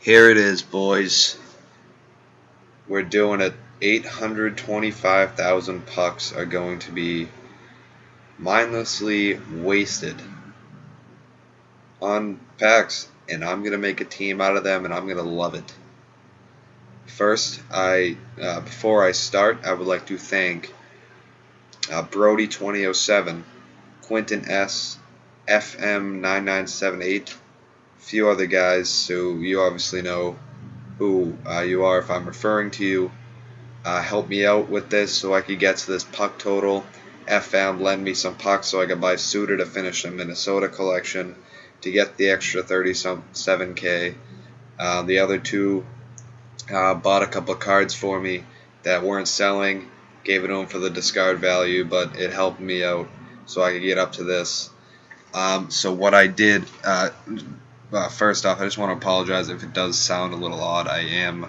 Here it is, boys. We're doing it. 825,000 pucks are going to be mindlessly wasted on packs, and I'm going to make a team out of them, and I'm going to love it. First, before I start, I would like to thank Brody2007, Quentin S, FM9978, a few other guys, so you obviously know who you are if I'm referring to you. Help me out with this so I could get to this puck total. FM lend me some pucks so I could buy Suter to finish the Minnesota collection to get the extra 37K. The other two bought a couple of cards for me that weren't selling, gave it to them for the discard value, but it helped me out so I could get up to this. So what I did, first off, I just want to apologize if it does sound a little odd. I am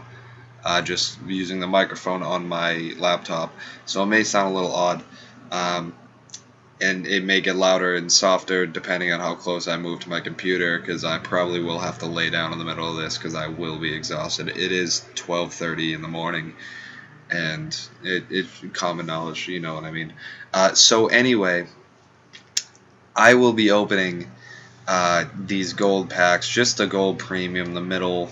just using the microphone on my laptop, so it may sound a little odd, and it may get louder and softer depending on how close I move to my computer, because I probably will have to lay down in the middle of this because I will be exhausted. It is 12:30 in the morning, and it's common knowledge, you know what I mean. So anyway, I will be opening these gold packs, just the gold premium, the middle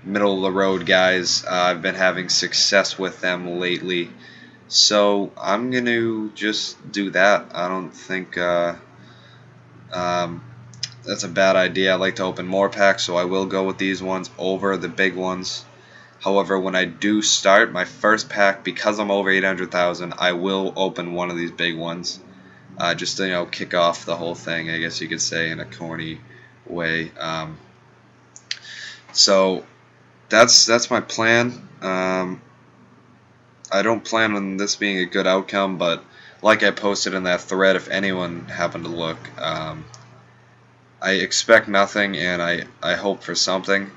of the road guys. I've been having success with them lately, so I'm gonna just do that. I don't think that's a bad idea. I like to open more packs, so I will go with these ones over the big ones. However, when I do start my first pack, because I'm over 800,000, I will open one of these big ones, just to kick off the whole thing, I guess you could say, in a corny way. So that's my plan. I don't plan on this being a good outcome, but like I posted in that thread, if anyone happened to look, I expect nothing and I hope for something,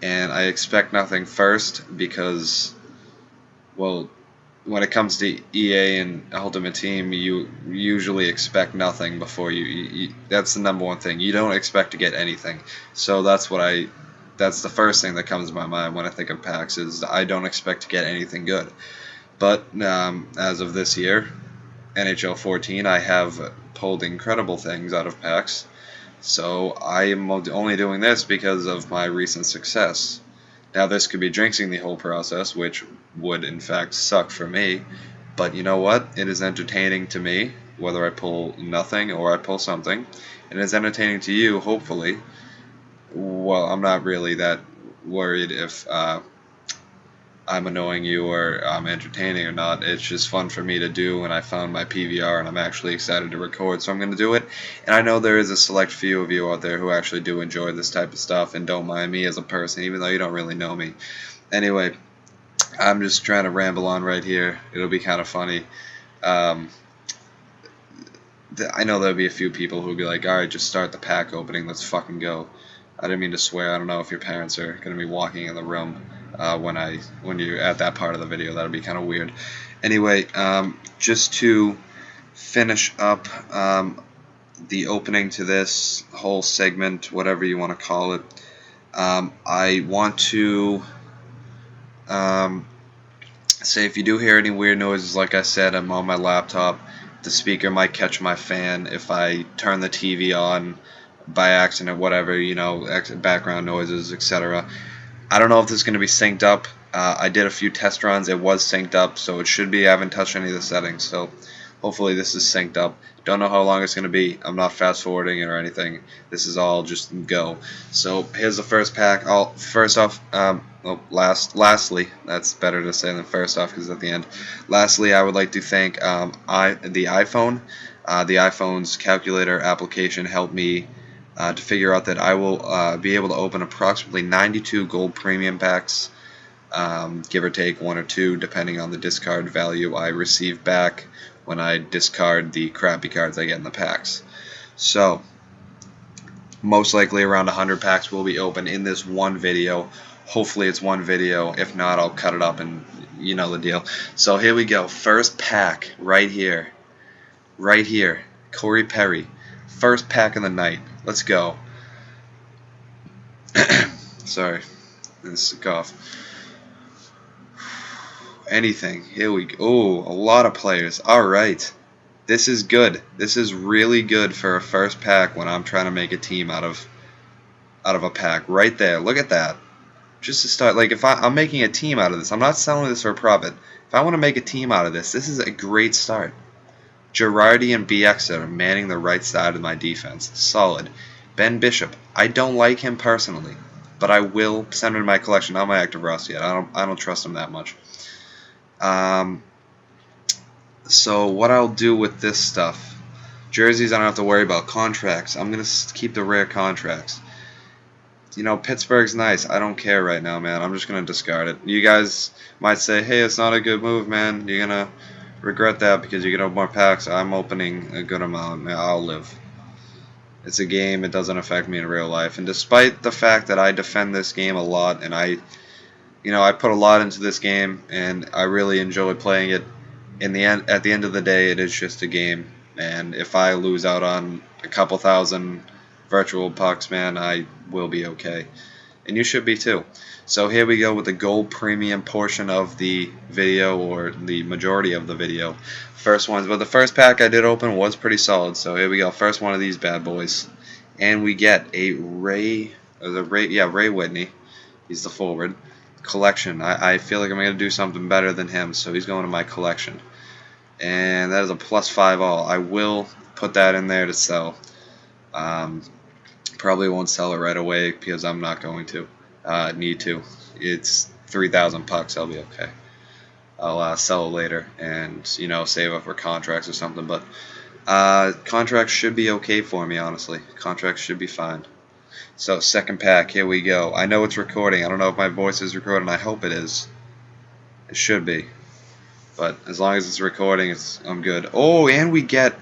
and I expect nothing first because, well, when it comes to EA and Ultimate Team, you usually expect nothing before you that's the number one thing. You don't expect to get anything. So that's the first thing that comes to my mind when I think of packs, is I don't expect to get anything good. But as of this year, NHL 14, I have pulled incredible things out of packs. So I am only doing this because of my recent success. Now this could be jinxing the whole process, which would in fact suck for me. But you know what? It is entertaining to me, whether I pull nothing or I pull something. It is entertaining to you, hopefully. Well, I'm not really that worried if I'm annoying you or I'm entertaining or not. It's just fun for me to do, and I found my PVR and I'm actually excited to record, so I'm going to do it. And I know there is a select few of you out there who actually do enjoy this type of stuff and don't mind me as a person, even though you don't really know me. Anyway, I'm just trying to ramble on right here. It'll be kind of funny. I know there'll be a few people who'll be like, alright, just start the pack opening, let's fucking go. I didn't mean to swear. I don't know if your parents are going to be walking in the room when you're at that part of the video. That'll be kind of weird. Anyway, just to finish up the opening to this whole segment, whatever you want to call it, I want to say, if you do hear any weird noises, like I said, I'm on my laptop. The speaker might catch my fan if I turn the TV on by accident, whatever, background noises, etc. I don't know if this is going to be synced up. I did a few test runs. It was synced up, so it should be. I haven't touched any of the settings, so hopefully this is synced up. Don't know how long it's going to be. I'm not fast forwarding it or anything. This is all just go. So here's the first pack. Lastly, that's better to say than first off because at the end. Lastly, I would like to thank the iPhone. The iPhone's calculator application helped me to figure out that I will be able to open approximately 92 gold premium packs, give or take one or two, depending on the discard value I receive back when I discard the crappy cards I get in the packs. So, most likely around 100 packs will be open in this one video. Hopefully it's one video. If not, I'll cut it up and you know the deal. So here we go. First pack right here. Right here. Corey Perry. First pack of the night. Let's go. Sorry. This is cough. Anything. Here we go. Oh, a lot of players. Alright. This is good. This is really good for a first pack when I'm trying to make a team out of a pack. Right there. Look at that. Just to start, like, if I'm making a team out of this, I'm not selling this for a profit. If I want to make a team out of this, this is a great start. Girardi and BX are manning the right side of my defense. Solid. Ben Bishop. I don't like him personally, but I will send him to my collection. Not my active roster yet. I don't trust him that much. So what I'll do with this stuff, jerseys I don't have to worry about. Contracts, I'm going to keep the rare contracts. You know, Pittsburgh's nice. I don't care right now, man. I'm just going to discard it. You guys might say, hey, it's not a good move, man. You're going to regret that because you get more packs. I'm opening a good amount. I'll live. It's a game. It doesn't affect me in real life. And despite the fact that I defend this game a lot and I put a lot into this game and I really enjoy playing it, at the end of the day, it is just a game. And if I lose out on a couple thousand virtual pucks, man, I will be okay. And you should be too. So here we go with the gold premium portion of the video, or the majority of the video. First ones, but the first pack I did open was pretty solid. So here we go, first one of these bad boys. And we get a Ray Whitney. He's the forward. Collection. I feel like I'm going to do something better than him, so he's going to my collection. And that is a +5 all. I will put that in there to sell. Probably won't sell it right away because I'm not going to need to. It's 3,000 pucks. I'll be okay. I'll sell it later and save up for contracts or something. But contracts should be okay for me, honestly. Contracts should be fine. So second pack, here we go. I know it's recording. I don't know if my voice is recording. I hope it is. It should be. But as long as it's recording, I'm good. Oh, and we get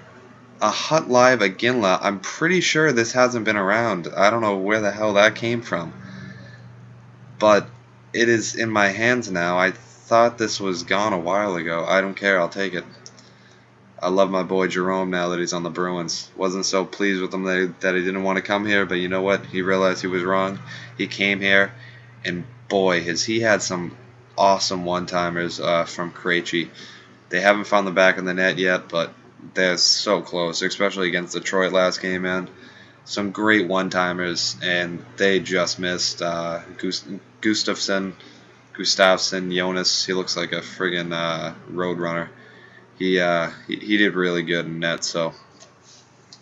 a Hut Live Aginla. I'm pretty sure this hasn't been around. I don't know where the hell that came from. But it is in my hands now. I thought this was gone a while ago. I don't care. I'll take it. I love my boy Jerome now that he's on the Bruins. Wasn't so pleased with him that he didn't want to come here, but you know what? He realized he was wrong. He came here, and boy, has he had some awesome one-timers from Krejci. They haven't found the back of the net yet, but they're so close, especially against Detroit last game, man. Some great one-timers, and they just missed. Gustafsson, Jonas. He looks like a friggin' road runner. He did really good in net, so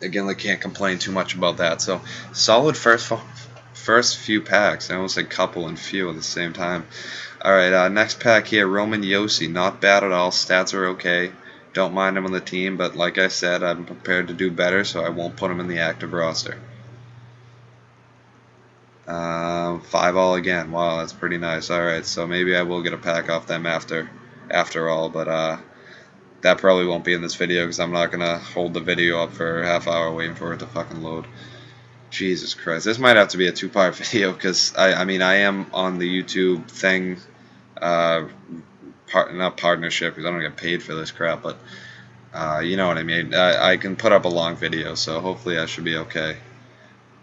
again, I can't complain too much about that. So solid first few packs. I almost said couple and few at the same time. All right, next pack here, Roman Josi. Not bad at all. Stats are okay. Don't mind him on the team, but like I said, I'm prepared to do better, so I won't put him in the active roster. 5 all again. Wow, that's pretty nice. All right, so maybe I will get a pack off them after all, but that probably won't be in this video because I'm not going to hold the video up for a half hour waiting for it to fucking load. Jesus Christ. This might have to be a 2-part video because, I mean, I am on the YouTube thing, not partnership because I don't get paid for this crap, but you know what I mean. I can put up a long video, so hopefully I should be okay.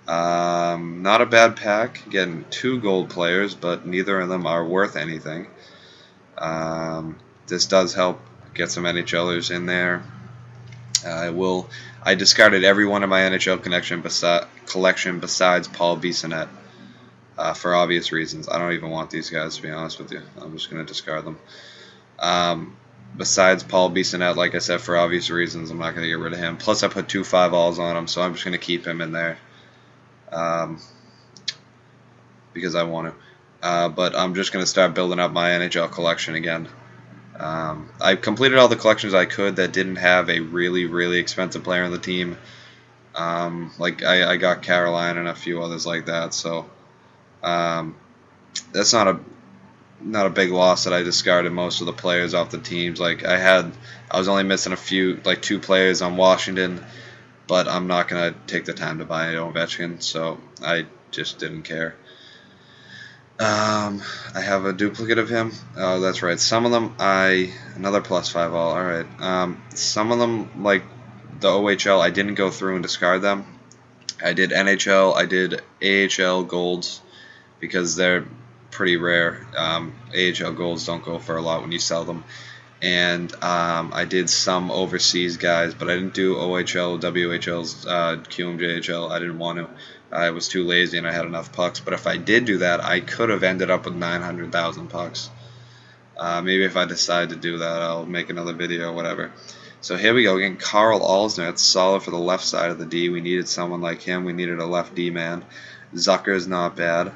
Not a bad pack. Getting 2 gold players, but neither of them are worth anything. This does help get some NHLers in there. I discarded every one of my NHL collection besides Paul Bissonnette for obvious reasons. I don't even want these guys, to be honest with you. I'm just going to discard them. Besides Paul Bissonnette, like I said, for obvious reasons, I'm not going to get rid of him. Plus, I put 2 5-alls on him, so I'm just going to keep him in there because I want to. But I'm just going to start building up my NHL collection again. I completed all the collections I could that didn't have a really, really expensive player on the team. Like I got Caroline and a few others like that. So that's not a big loss that I discarded most of the players off the teams. Like I was only missing a few, like 2 players on Washington, but I'm not gonna take the time to buy Ovechkin, so I just didn't care. I have a duplicate of him. Oh, that's right. Some of them another +5 all. All right. Some of them, like the OHL, I didn't go through and discard them. I did NHL. I did AHL golds because they're pretty rare. AHL golds don't go for a lot when you sell them. And I did some overseas guys, but I didn't do OHL, WHLs, QMJHL. I didn't want to. I was too lazy and I had enough pucks. But if I did do that, I could have ended up with 900,000 pucks. Maybe if I decide to do that, I'll make another video or whatever. So here we go again. Carl Alsner. That's solid for the left side of the D. We needed someone like him. We needed a left D man. Zucker's not bad.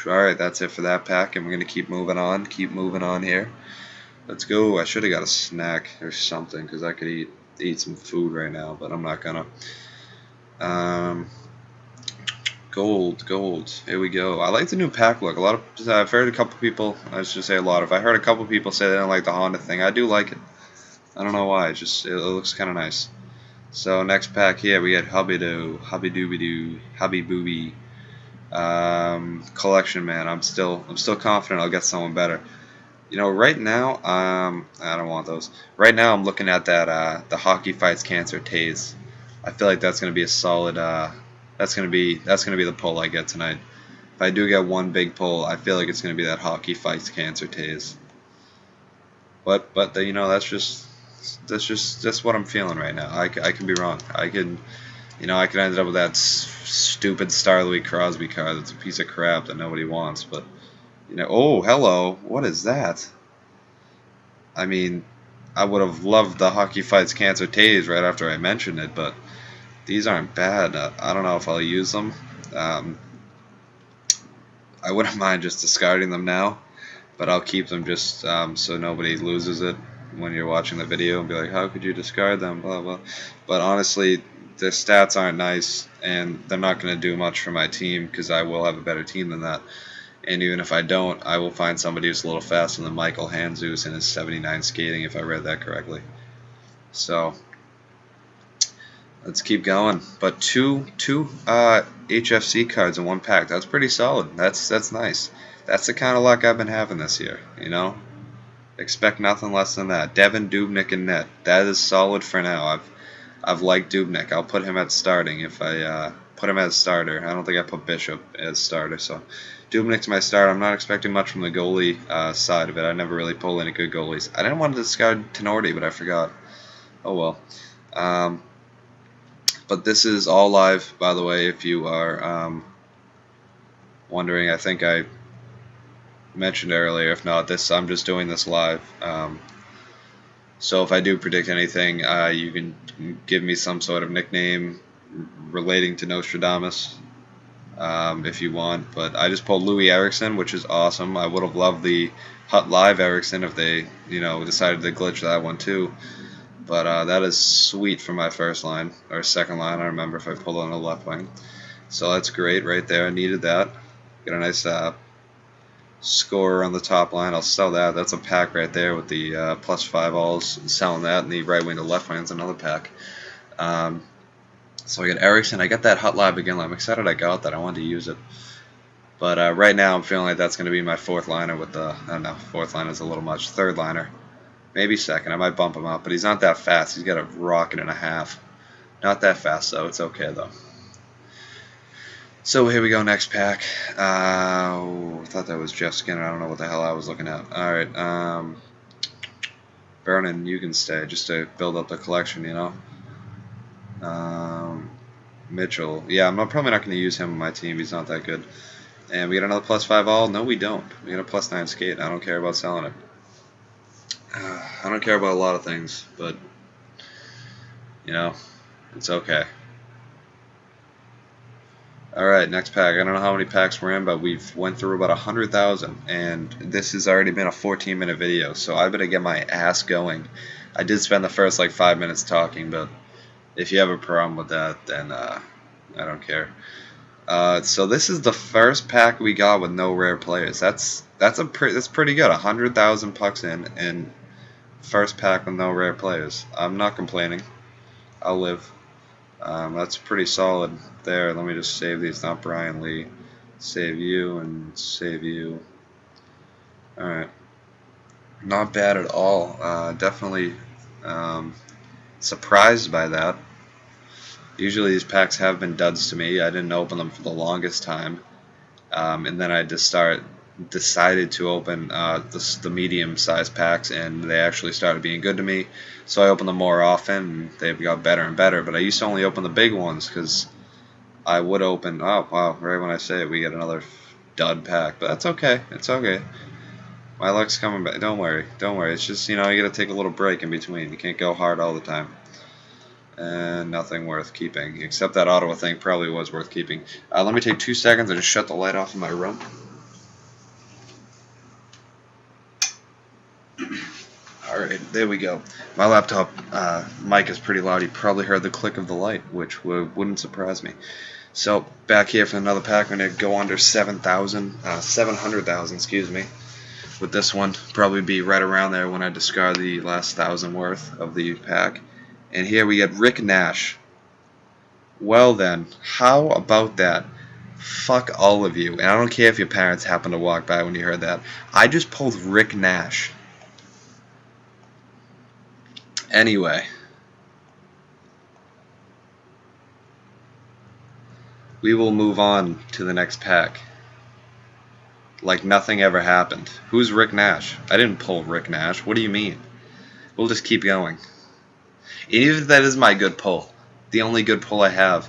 Alright, that's it for that pack, and we're going to keep moving on. Keep moving on here. Let's go. I should have got a snack or something, because I could eat some food right now, but I'm not going to. Gold. Here we go. I like the new pack look. I've heard a couple people, I should say a lot of, I heard a couple people say they don't like the Honda thing. I do like it. I don't know why. It looks kind of nice. So next pack here, we got Hubby Doobie-Doo, Hubby Booby. Collection man. I'm still confident I'll get someone better. You know, right now, I don't want those. Right now, I'm looking at that the Hockey Fights Cancer Taze. I feel like that's gonna be a solid. That's gonna be the pull I get tonight. If I do get one big pull, I feel like it's gonna be that Hockey Fights Cancer Taze. But you know, that's what I'm feeling right now. I can be wrong. I could end up with that stupid Star Louis Crosby card that's a piece of crap that nobody wants. But, you know, oh, hello, what is that? I mean, I would have loved the Hockey Fights Cancer Taze right after I mentioned it, but these aren't bad. I don't know if I'll use them. I wouldn't mind just discarding them now, but I'll keep them just so nobody loses it when you're watching the video and be like, how could you discard them, blah, blah. But honestly, their stats aren't nice, and they're not going to do much for my team because I will have a better team than that. And even if I don't, I will find somebody who's a little faster than Michael Handzus in his 79 skating, if I read that correctly. So let's keep going. But two HFC cards in one pack. That's pretty solid. That's nice. That's the kind of luck I've been having this year. You know, expect nothing less than that. Devin Dubnyk in net. That is solid for now. I've liked Dubnyk. I'll put him at starting if I put him as starter. I don't think I put Bishop as starter. So Dubnyk's my starter. I'm not expecting much from the goalie side of it. I never really pull any good goalies. I didn't want to discard Tenorti, but I forgot. Oh well. But this is all live, by the way, if you are wondering. I think I mentioned earlier. If not, I'm just doing this live. So if I do predict anything, you can give me some sort of nickname relating to Nostradamus if you want. But I just pulled Louis Eriksson, which is awesome. I would have loved the Hut Live Eriksson if they, decided to glitch that one too. But that is sweet for my first line, or second line. I don't remember if I pulled on the left wing. So that's great right there. I needed that. Get a nice scorer on the top line. I'll sell that. That's a pack right there with the +5 alls. Selling that, and the right wing to left wing is another pack. So I got Eriksson. I got that Hut Live again. I'm excited I got that. I wanted to use it. But right now I'm feeling like that's going to be my fourth liner with the, I don't know, fourth liner is a little much. Third liner. Maybe second. I might bump him up, but he's not that fast. He's got a rocket and a half. Not that fast, though. It's okay, though. So here we go, next pack. I thought that was Jeff Skinner. I don't know what the hell I was looking at. Alright, Vernon, you can stay, just to build up the collection, Mitchell. Yeah, I'm probably not going to use him on my team. He's not that good. And we got another +5 all? No, we don't. We got a +9 skate. I don't care about selling it. I don't care about a lot of things, but, it's okay. Alright, next pack. I don't know how many packs we're in, but we've went through about 100,000, and this has already been a 14-minute video, so I better get my ass going. I did spend the first, 5 minutes talking, but if you have a problem with that, then I don't care. So this is the first pack we got with no rare players. That's pretty good. 100,000 pucks in, and first pack with no rare players. I'm not complaining. I'll live. That's pretty solid there. Let me just save these. Not Brian Lee. Save you and save you. Alright. Not bad at all. Definitely surprised by that. Usually these packs have been duds to me. I didn't open them for the longest time. and then I decided to open the medium-sized packs, and they actually started being good to me. So I opened them more often, and they've got better and better. But I used to only open the big ones because I would open. Oh wow! Right when I say it, we get another dud pack, but that's okay. It's okay. My luck's coming back. Don't worry. Don't worry. It's just, you gotta take a little break in between. You can't go hard all the time. And nothing worth keeping. Except that Ottawa thing probably was worth keeping. Let me take 2 seconds and just shut the light off in my room. Alright, there we go. My laptop mic is pretty loud. You probably heard the click of the light, which wouldn't surprise me. So, back here for another pack. We're going to go under 700,000, excuse me. With this one, probably be right around there when I discard the last 1,000 worth of the pack. And here we get Rick Nash. Well then, how about that? Fuck all of you. And I don't care if your parents happen to walk by when you heard that. I just pulled Rick Nash. Anyway. We will move on to the next pack. Like nothing ever happened. Who's Rick Nash? I didn't pull Rick Nash. What do you mean? We'll just keep going. Even if that is my good pull, the only good pull I have,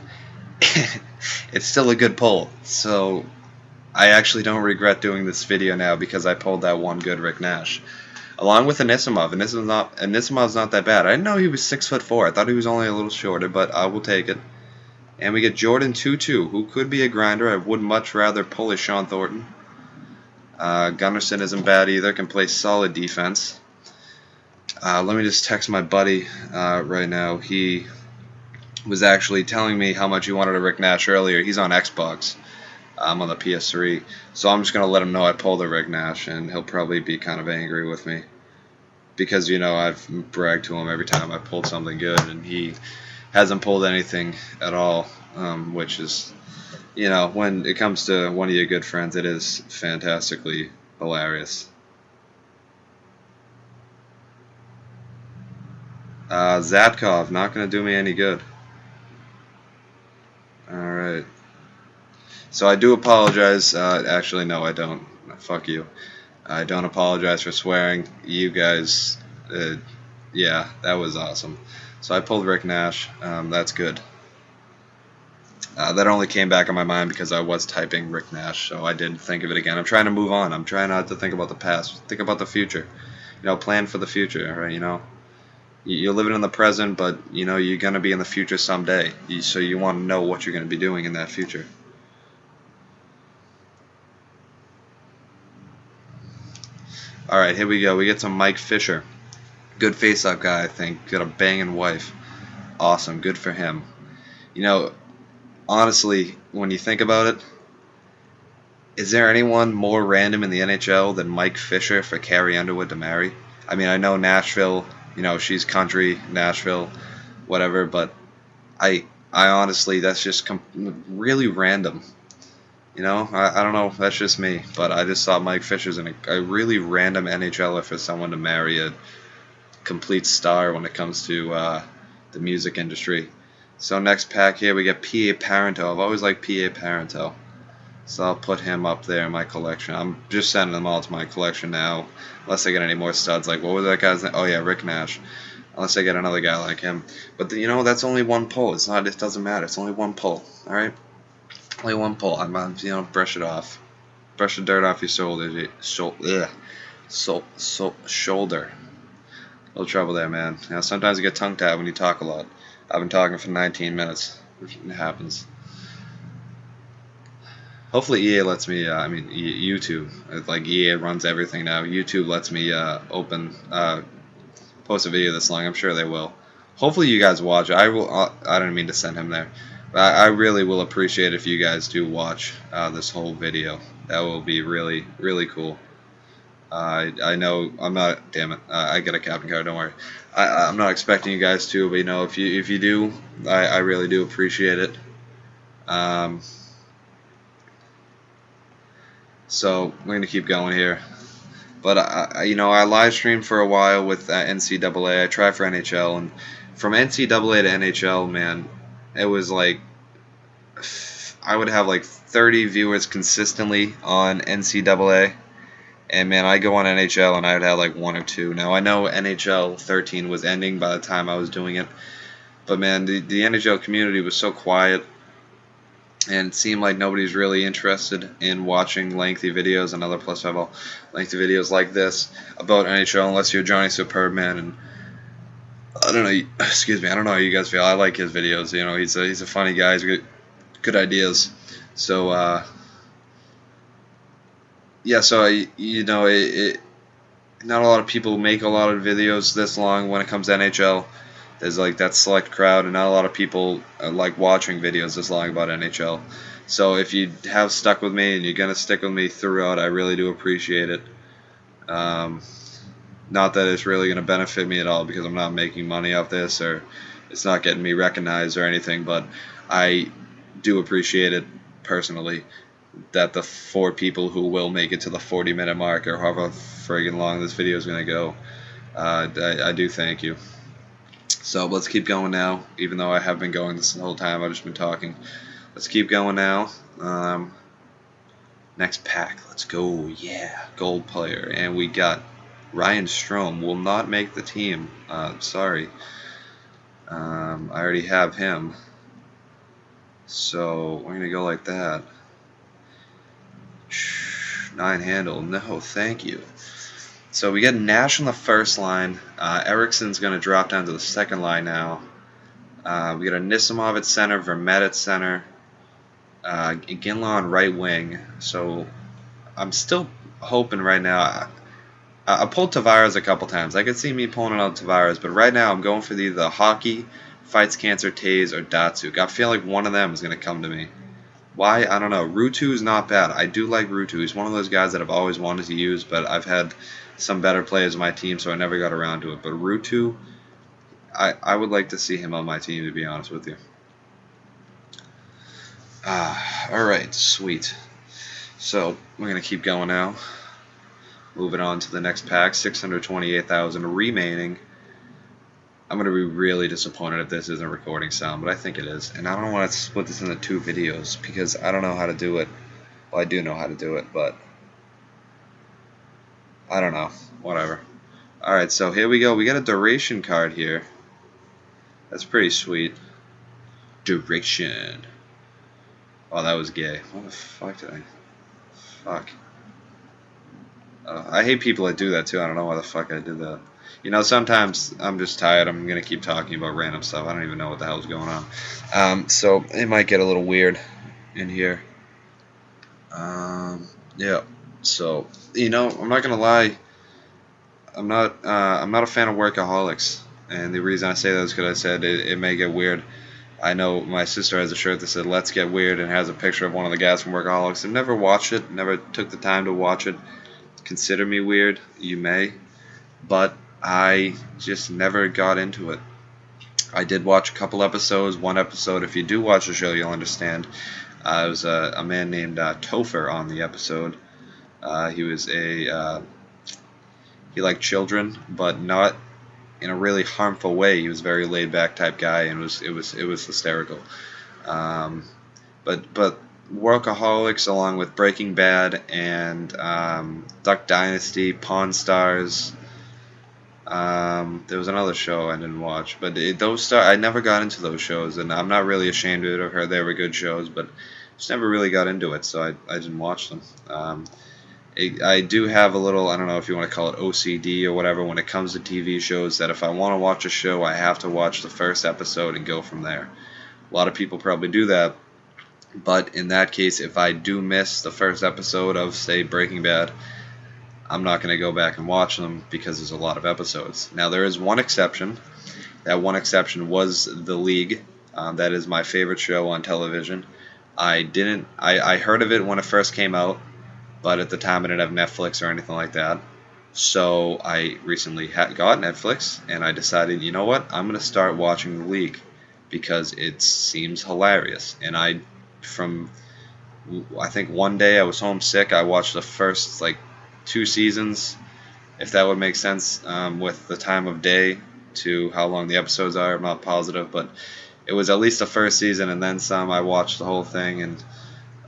it's still a good pull. So I actually don't regret doing this video now because I pulled that one good Rick Nash. Along with Anisimov. Anisimov's not that bad. I didn't know he was 6'4". I thought he was only a little shorter, but I will take it. And we get Jordan Tutu, who could be a grinder. I would much rather pull a Sean Thornton. Gunnarsson isn't bad either, can play solid defense. Let me just text my buddy right now. He was actually telling me how much he wanted a Rick Nash earlier. He's on Xbox. I'm on the PS3. So I'm just going to let him know I pulled a Rick Nash, and he'll probably be kind of angry with me. Because, I've bragged to him every time I pulled something good, and he hasn't pulled anything at all, which is... when it comes to one of your good friends, it is fantastically hilarious. Zatkov, not going to do me any good. Alright. So I do apologize. Actually, no, I don't. Fuck you. I don't apologize for swearing. You guys, yeah, that was awesome. So I pulled Rick Nash. That's good. That only came back in my mind because I was typing Rick Nash, so I did think of it again. I'm trying to move on. I'm trying not to think about the past. Think about the future. Plan for the future, right? You're living in the present, but, you're going to be in the future someday. So you want to know what you're going to be doing in that future. Alright, here we go. We get some Mike Fisher. Good face-up guy, I think. Got a banging wife. Awesome. Good for him. Honestly, when you think about it, is there anyone more random in the NHL than Mike Fisher for Carrie Underwood to marry? I mean, I know Nashville, she's country, Nashville, whatever, but I honestly, that's just really random. I don't know, that's just me, but I just thought Mike Fisher's a really random NHLer for someone to marry a complete star when it comes to the music industry. So next pack here we get P.A. Parento. I've always liked P.A. Parento. So I'll put him up there in my collection. I'm just sending them all to my collection now. Unless I get any more studs. Like, what was that guy's name? Oh yeah, Rick Nash. Unless I get another guy like him. But that's only one pull. It doesn't matter. It's only one pull. Alright? Only one pull. I'm brush it off. Brush the dirt off your shoulder. Shoulder. A little trouble there, man. Sometimes you get tongue-tied when you talk a lot. I've been talking for 19 minutes. It happens. Hopefully EA lets me, YouTube. Like EA runs everything now. YouTube lets me post a video this long. I'm sure they will. Hopefully you guys watch. I don't mean to send him there. But I really will appreciate if you guys do watch this whole video. That will be really, really cool. I know I'm not. Damn it! I get a captain card. Don't worry. I'm not expecting you guys to, but if you do, I really do appreciate it. So we're gonna keep going here. But I live streamed for a while with NCAA. I tried for NHL, and from NCAA to NHL, man, it was like I would have like 30 viewers consistently on NCAA. And man, I go on NHL and I would have like one or two. Now I know NHL 13 was ending by the time I was doing it, but man, the NHL community was so quiet, and it seemed like nobody's really interested in watching lengthy videos and other plus level lengthy videos like this about NHL unless you're Johnny Superbman. And I don't know, excuse me, I don't know how you guys feel. I like his videos. You know, he's a funny guy. He's good ideas. So yeah, so you know, not a lot of people make a lot of videos this long when it comes to NHL. There's like that select crowd, and not a lot of people like watching videos this long about NHL. So if you have stuck with me and you're gonna stick with me throughout, I really do appreciate it. Not that it's really gonna benefit me at all because I'm not making money off this, or it's not getting me recognized or anything, but I do appreciate it personally, that the 4 people who will make it to the 40-minute mark, or however friggin' long this video is going to go, I do thank you. So let's keep going now, even though I have been going this whole time. I've just been talking. Let's keep going now. Next pack. Let's go. Yeah. Gold player. And we got Ryan Strome. Will not make the team. Sorry. I already have him. So we're going to go like that. 9 handle. No, thank you. So we get Nash on the first line. Ericsson's going to drop down to the second line now. We got a Nisimov at center, Vermette at center, Ginla on right wing. So I'm still hoping right now. I pulled Tavares a couple times. I could see me pulling out Tavares, but right now I'm going for the Hockey, Fights Cancer, Taze, or Datsuk. I feel like one of them is going to come to me. Why? I don't know. Ruutu is not bad. I do like Ruutu. He's one of those guys that I've always wanted to use, but I've had some better players on my team, so I never got around to it. But Ruutu, I would like to see him on my team, to be honest with you. Alright, sweet. So, we're going to keep going now. Moving on to the next pack, 628,000 remaining. I'm going to be really disappointed if this isn't recording sound, but I think it is. And I don't want to split this into 2 videos because I don't know how to do it. Well, I do know how to do it, but I don't know. Whatever. Alright, so here we go. We got a duration card here. That's pretty sweet. Duration. Oh, that was gay. What the fuck did I... Fuck. I hate people that do that too. I don't know why the fuck I did that. You know, sometimes I'm just tired. I'm going to keep talking about random stuff. I don't even know what the hell's going on. So it might get a little weird in here. Yeah. So, you know, I'm not going to lie. I'm not a fan of workaholics. And the reason I say that is because I said it may get weird. I know my sister has a shirt that said "Let's Get Weird" and has a picture of one of the guys from Workaholics. I've never watched it. Never took the time to watch it. Consider me weird. You may. But I just never got into it. I did watch a couple episodes. One episode, if you do watch the show, you'll understand. It was a man named Topher on the episode. He was he liked children, but not in a really harmful way. He was a very laid back type guy, and it was hysterical. But Workaholics, along with Breaking Bad and Duck Dynasty, Pawn Stars. There was another show I didn't watch, but I never got into those shows, and I'm not really ashamed of it. I've heard they were good shows, but just never really got into it, so I didn't watch them. I do have a little, I don't know if you want to call it OCD or whatever, when it comes to TV shows, that if I want to watch a show, I have to watch the first episode and go from there. A lot of people probably do that, but in that case, if I do miss the first episode of, say, Breaking Bad, I'm not going to go back and watch them because there's a lot of episodes. Now, there is one exception. That one exception was The League. That is my favorite show on television. I heard of it when it first came out, but at the time I didn't have Netflix or anything like that. So I recently got Netflix, and I decided, you know what, I'm going to start watching The League because it seems hilarious. And I think one day I was homesick. I watched the first, 2 seasons, if that would make sense, with the time of day to how long the episodes are. I'm not positive, but it was at least the first season and then some. I watched the whole thing, and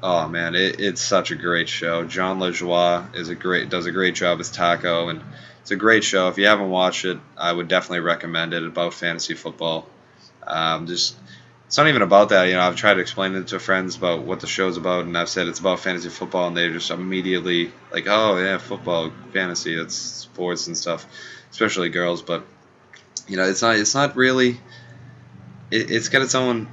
oh man, it's such a great show. John LaJoie does a great job as Taco, and it's a great show. If you haven't watched it, I would definitely recommend it. About fantasy football. Just it's not even about that. I've tried to explain it to friends about what the show's about, and I've said it's about fantasy football, and they just immediately like, oh yeah, football, fantasy, it's sports and stuff, especially girls. But it's not really. It's got its own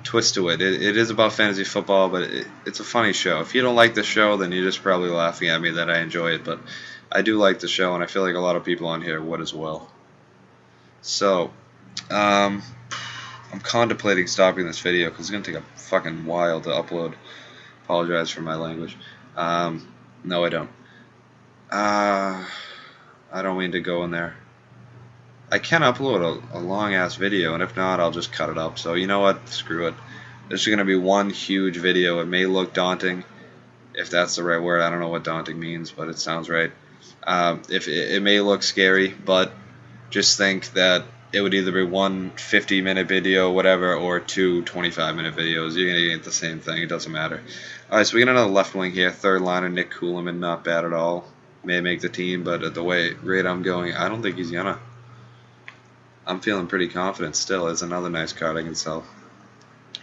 twist to it. It is about fantasy football, but it's a funny show. If you don't like the show, then you're just probably laughing at me that I enjoy it. But I do like the show, and I feel like a lot of people on here would as well. So, I'm contemplating stopping this video because it's going to take a fucking while to upload. Apologize for my language. No, I don't. I don't mean to go in there. I can upload a long-ass video, and if not, I'll just cut it up. So you know what? Screw it. This is going to be one huge video. It may look daunting, if that's the right word. I don't know what daunting means, but it sounds right. If it may look scary, but just think that it would either be one 50-minute video, whatever, or two 25-minute videos. You're going to get the same thing. It doesn't matter. All right, so we got another left wing here. Third liner, Nick Kuhlman, not bad at all. May make the team, but at the rate I'm going, I don't think he's going to. I'm feeling pretty confident still. It's another nice card I can sell.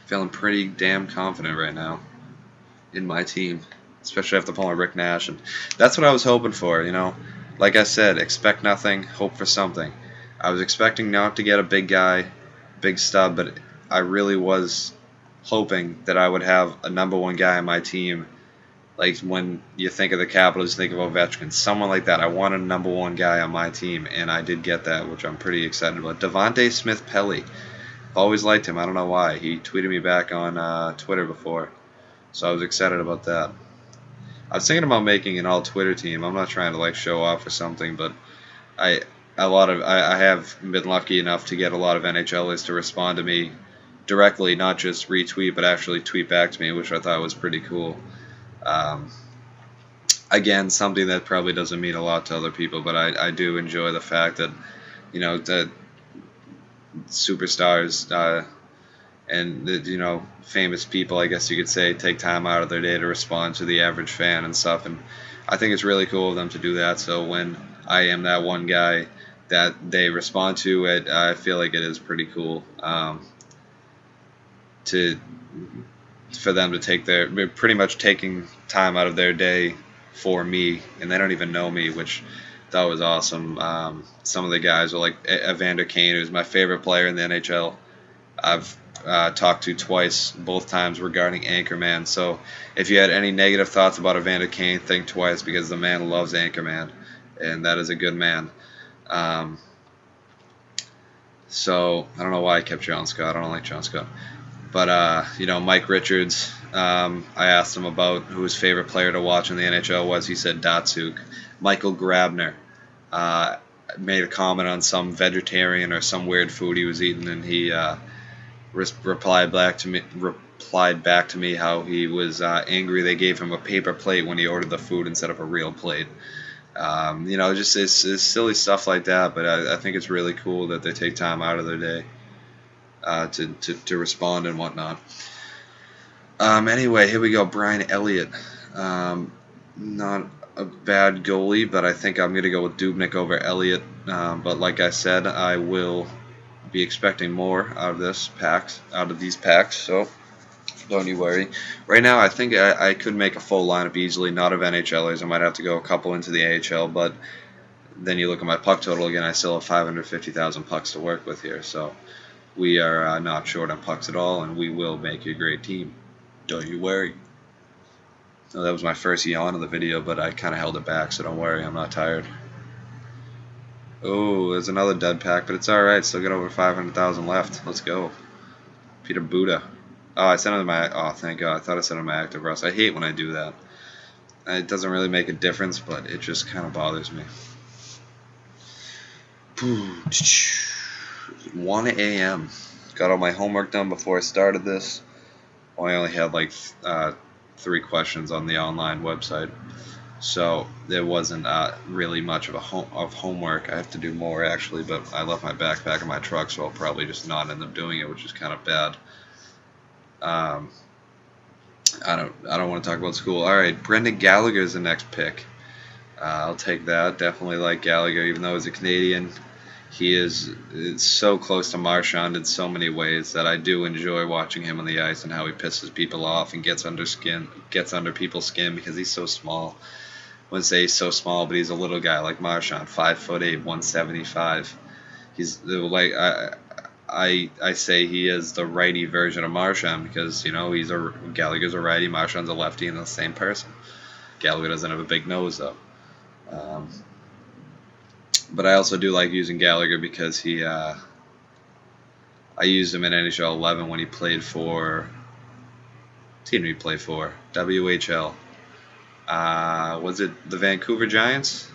Feeling pretty damn confident right now in my team, especially after pulling Rick Nash. And that's what I was hoping for, Like I said, expect nothing, hope for something. I was expecting not to get a big guy, big stud, but I really was hoping that I would have a number one guy on my team. Like when you think of the Capitals, you think of Ovechkin, someone like that. I wanted a number one guy on my team, and I did get that, which I'm pretty excited about. Devontae Smith-Pelly. I've always liked him. I don't know why. He tweeted me back on Twitter before, so I was excited about that. I was thinking about making an all Twitter team. I'm not trying to show off or something, but I have been lucky enough to get a lot of NHLers to respond to me directly, not just retweet, but actually tweet back to me, which I thought was pretty cool. Again, something that probably doesn't mean a lot to other people, but I do enjoy the fact that, that superstars and famous people, I guess you could say, take time out of their day to respond to the average fan and stuff, and I think it's really cool of them to do that. So when I am that one guy that they respond to it, I feel like it is pretty cool for them to take pretty much taking time out of their day for me, and they don't even know me, which I thought was awesome. Some of the guys are like Evander Kane, who's my favorite player in the NHL. I've talked to twice, both times regarding Anchorman. So if you had any negative thoughts about Evander Kane, think twice, because the man loves Anchorman, and that is a good man. So I don't know why I kept John Scott. I don't like John Scott. But, Mike Richards, I asked him about who his favorite player to watch in the NHL was. He said Datsuk. Michael Grabner made a comment on some vegetarian or some weird food he was eating, and he replied back to me how he was angry they gave him a paper plate when he ordered the food instead of a real plate. Just it's silly stuff like that, but I think it's really cool that they take time out of their day to respond and whatnot. Anyway, here we go. Brian Elliott. Not a bad goalie, but I think I'm going to go with Dubnyk over Elliott. But like I said, I will be expecting more out of these packs. So don't you worry. Right now, I think I could make a full lineup easily. Not of NHLers. I might have to go a couple into the AHL, but then you look at my puck total again. I still have 550,000 pucks to work with here. So we are not short on pucks at all, and we will make a great team. Don't you worry. So that was my first yawn of the video, but I kind of held it back, so don't worry. I'm not tired. Oh, there's another dead pack, but it's alright. Still got over 500,000 left. Let's go. Peter Buda. Oh, I sent him my... Oh, thank God. I thought I sent him my active rust. I hate when I do that. It doesn't really make a difference, but it just kind of bothers me. 1 a.m. Got all my homework done before I started this. Well, I only had 3 questions on the online website. So there wasn't really much of homework. I have to do more actually, but I left my backpack in my truck, so I'll probably just not end up doing it, which is kind of bad. Um, I don't want to talk about school. All right, Brendan Gallagher is the next pick. I'll take that. Definitely like Gallagher, even though he's a Canadian. He is so close to Marchand in so many ways that I do enjoy watching him on the ice and how he pisses people off and gets under people's skin because he's so small. I wouldn't say he's so small, but he's a little guy like Marchand, 5'8", 175. He's like I say he is the righty version of Marchand because Gallagher's a righty, Marchand's a lefty, and they're the same person. Gallagher doesn't have a big nose though. Um, but I also do like using Gallagher because I used him in NHL 11 when he played for. What team did he play for? WHL. Was it the Vancouver Giants?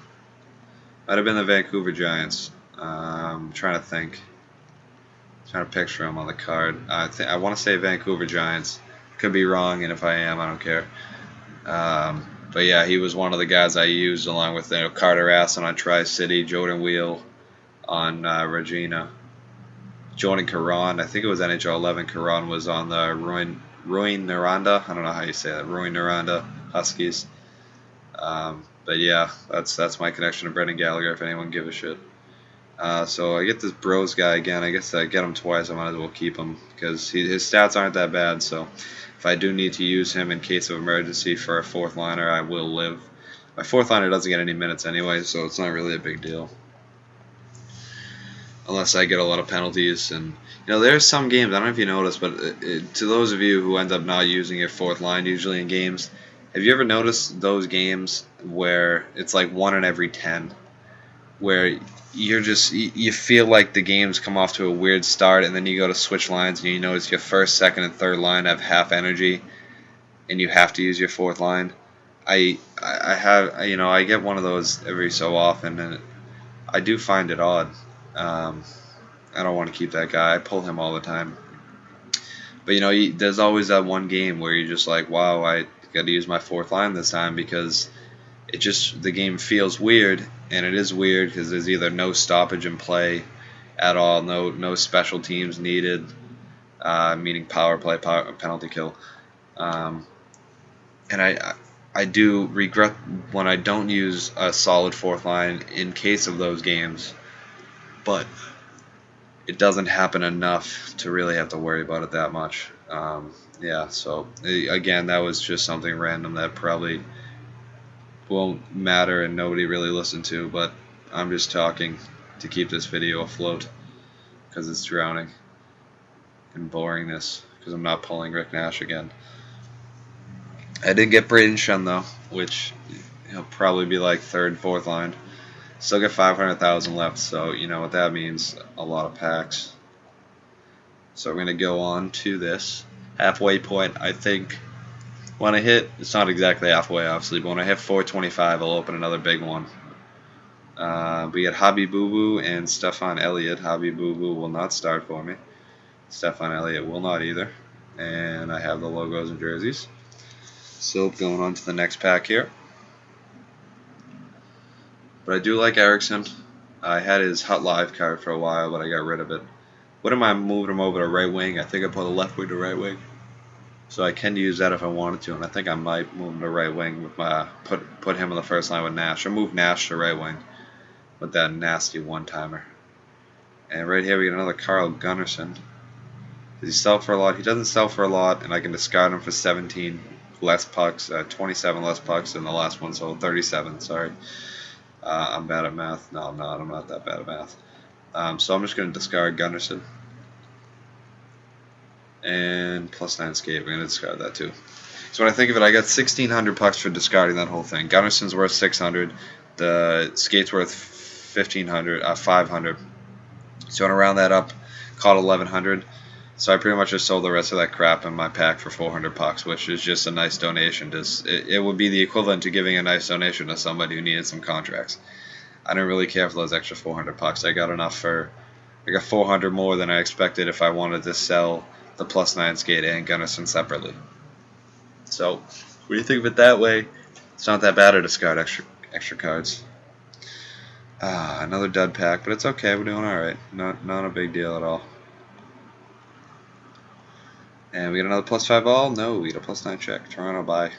Might have been the Vancouver Giants. I'm trying to think. Trying to picture him on the card. I want to say Vancouver Giants. Could be wrong, and if I am, I don't care. But yeah, he was one of the guys I used along with Carter Aston on Tri-City, Jordan Wheel on Regina, Jordan Caron. I think it was NHL 11. Caron was on the Ruin Noranda. I don't know how you say that. Ruin Noranda Huskies. But yeah, that's my connection to Brendan Gallagher. If anyone give a shit. So I get this Bros guy again. I guess I get him twice. I might as well keep him because his stats aren't that bad. So if I do need to use him in case of emergency for a fourth liner, I will live. My fourth liner doesn't get any minutes anyway, so it's not really a big deal. Unless I get a lot of penalties. And there's some games, I don't know if you noticed, but to those of you who end up not using your fourth line usually in games, have you ever noticed those games where it's like 1 in every 10? Where you feel like the games come off to a weird start, and then you go to switch lines, and you notice your first, second, and third line have half energy, and you have to use your fourth line. I get one of those every so often, and I do find it odd. I don't want to keep that guy. I pull him all the time. But there's always that one game where you're just like, wow, I got to use my fourth line this time because the game feels weird, and it is weird because there's either no stoppage in play at all, no special teams needed, meaning power play, penalty kill, and I do regret when I don't use a solid fourth line in case of those games, but it doesn't happen enough to really have to worry about it that much. Yeah, so again, that was just something random that probably won't matter and nobody really listened to, but I'm just talking to keep this video afloat because it's drowning in boringness because I'm not pulling Rick Nash again. I did get Braden Shen though, which he'll probably be like third, fourth line. Still got 500,000 left, so you know what that means, a lot of packs. So we're going to go on to this halfway point. I think when I hit, it's not exactly halfway obviously, but when I hit 425, I'll open another big one. We got Hobby Boo Boo and Stefan Elliott. Hobby Boo Boo will not start for me. Stefan Elliott will not either. And I have the logos and jerseys. So going on to the next pack here. But I do like Erickson. I had his Hut Live card for a while, but I got rid of it. What am I moving him over to right wing? I think I put a left wing to right wing. So I can use that if I wanted to, and I think I might move him to right wing with my put him on the first line with Nash, or move Nash to right wing with that nasty one-timer. And right here we get another Carl Gunnarsson. Does he sell for a lot? He doesn't sell for a lot, and I can discard him for 17 less pucks, 27 less pucks than the last one, so 37. Sorry. I'm bad at math. No, I'm not. I'm not that bad at math. So I'm just going to discard Gunnarsson. And +9 skate. We're going to discard that too. So when I think of it, I got 1,600 pucks for discarding that whole thing. Gunnarsson's worth 600. The skate's worth 500. So I'm going to round that up, call it 1,100. So I pretty much just sold the rest of that crap in my pack for 400 bucks, which is just a nice donation. It would be the equivalent to giving a nice donation to somebody who needed some contracts. I didn't really care for those extra 400 bucks. I got 400 more than I expected if I wanted to sell the +9 skate and Gunnarsson separately. So when you think of it that way, It's not that bad to discard extra cards. Another dud pack, but it's okay. We're doing all right. Not a big deal at all. And we get another +5 all. No, we get a +9 check. Toronto bye.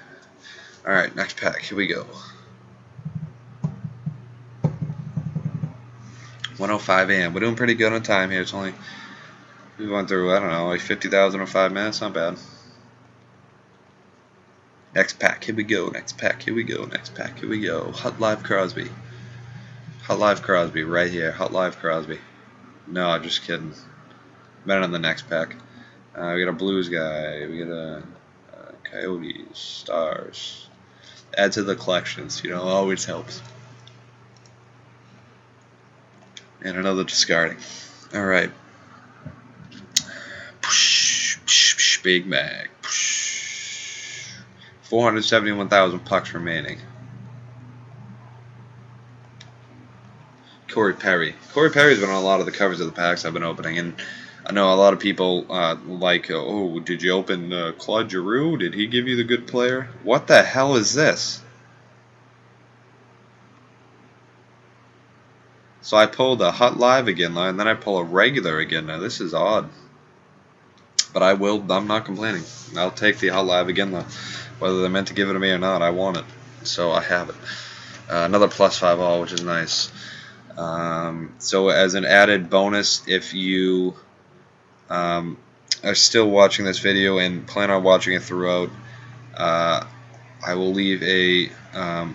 All right, next pack. Here we go. 1:05 a.m. We're doing pretty good on time here. It's only we went through, I don't know, like 50,000 in 5 minutes. Not bad. Next pack. Here we go. Next pack. Here we go. Next pack. Here we go. Hot Live Crosby. Hot Live Crosby right here. Hot Live Crosby. No, just kidding. Better on the next pack. We got a Blues guy. We got a Coyotes, Stars. Add to the collections. You know, always helps. And another discarding. All right. Big Mac. 471,000 pucks remaining. Corey Perry. Corey Perry's been on a lot of the covers of the packs I've been opening, and I know a lot of people like, oh, did you open Claude Giroux? Did he give you the good player? What the hell is this? So I pulled a Hot Live again, and then I pull a regular again. Now this is odd, but I'm not complaining. I'll take the Hot Live again, though. Whether they're meant to give it to me or not, I want it, so I have it. Another +5 all, which is nice. So as an added bonus, if you are still watching this video and plan on watching it throughout, I will leave a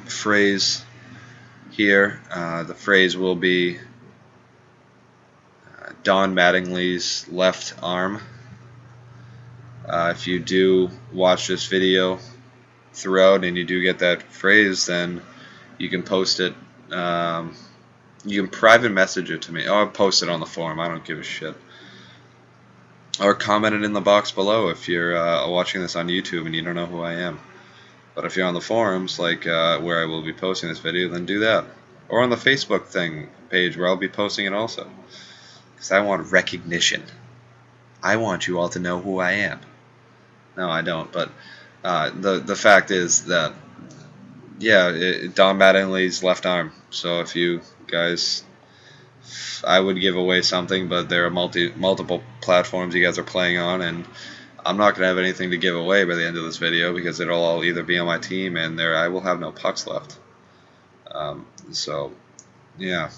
phrase here. The phrase will be Don Mattingly's left arm. If you do watch this video throughout and you do get that phrase, then you can post it. You can private message it to me. I'll post it on the forum. I don't give a shit. Or comment it in the box below if you're watching this on YouTube and you don't know who I am. But if you're on the forums, like where I will be posting this video, then do that. Or on the Facebook page where I'll be posting it also. Because I want recognition. I want you all to know who I am. No, I don't. But the fact is that, yeah, Don Mattingly's left arm. So if you guys, I would give away something, but there are multiple platforms you guys are playing on, and I'm not going to have anything to give away by the end of this video because it'll all either be on my team and I will have no pucks left. So, yeah.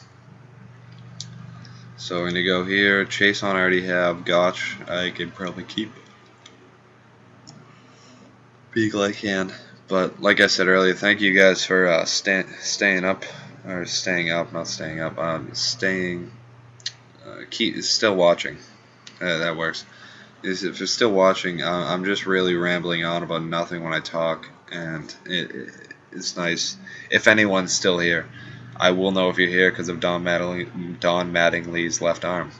So we're going to go here. Chase on I already have. Gotch I could probably keep. Beagle I can. But like I said earlier, thank you guys for staying up. Or staying up, not staying up. Still watching. That works. If you're still watching, I'm just really rambling on about nothing when I talk, and it's nice. If anyone's still here, I will know if you're here because of Don Mattingly's left arm.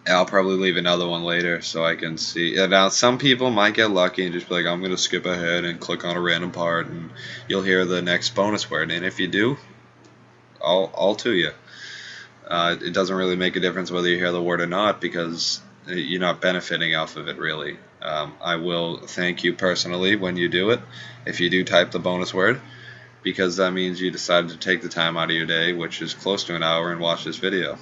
I'll probably leave another one later so I can see. Now, some people might get lucky and just be like, I'm going to skip ahead and click on a random part, and you'll hear the next bonus word. And if you do, all to you. It doesn't really make a difference whether you hear the word or not because you're not benefiting off of it, really. I will thank you personally when you do it, if you do type the bonus word, because that means you decided to take the time out of your day, which is close to an hour, and watch this video.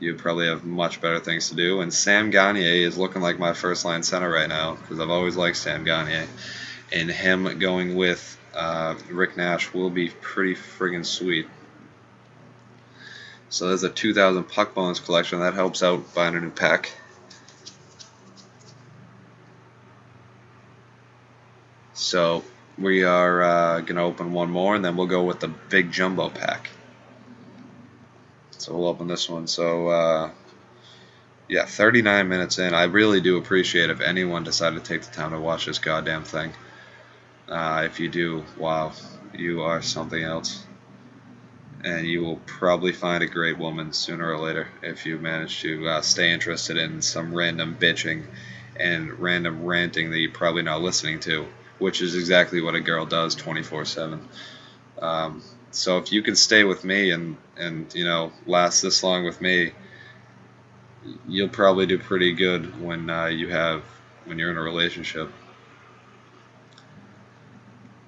You probably have much better things to do. And Sam Gagner is looking like my first-line center right now because I've always liked Sam Gagner. And him going with Rick Nash will be pretty friggin' sweet. So there's a 2,000 puck bonus collection. That helps out buying a new pack. So we are going to open one more, and then we'll go with the big jumbo pack. So we'll open this one. So, yeah, 39 minutes in. I really do appreciate if anyone decided to take the time to watch this goddamn thing. If you do, wow, you are something else. And you will probably find a great woman sooner or later if you manage to stay interested in some random bitching and random ranting that you're probably not listening to, which is exactly what a girl does 24/7. So if you can stay with me and you know, last this long with me, you'll probably do pretty good when you're in a relationship.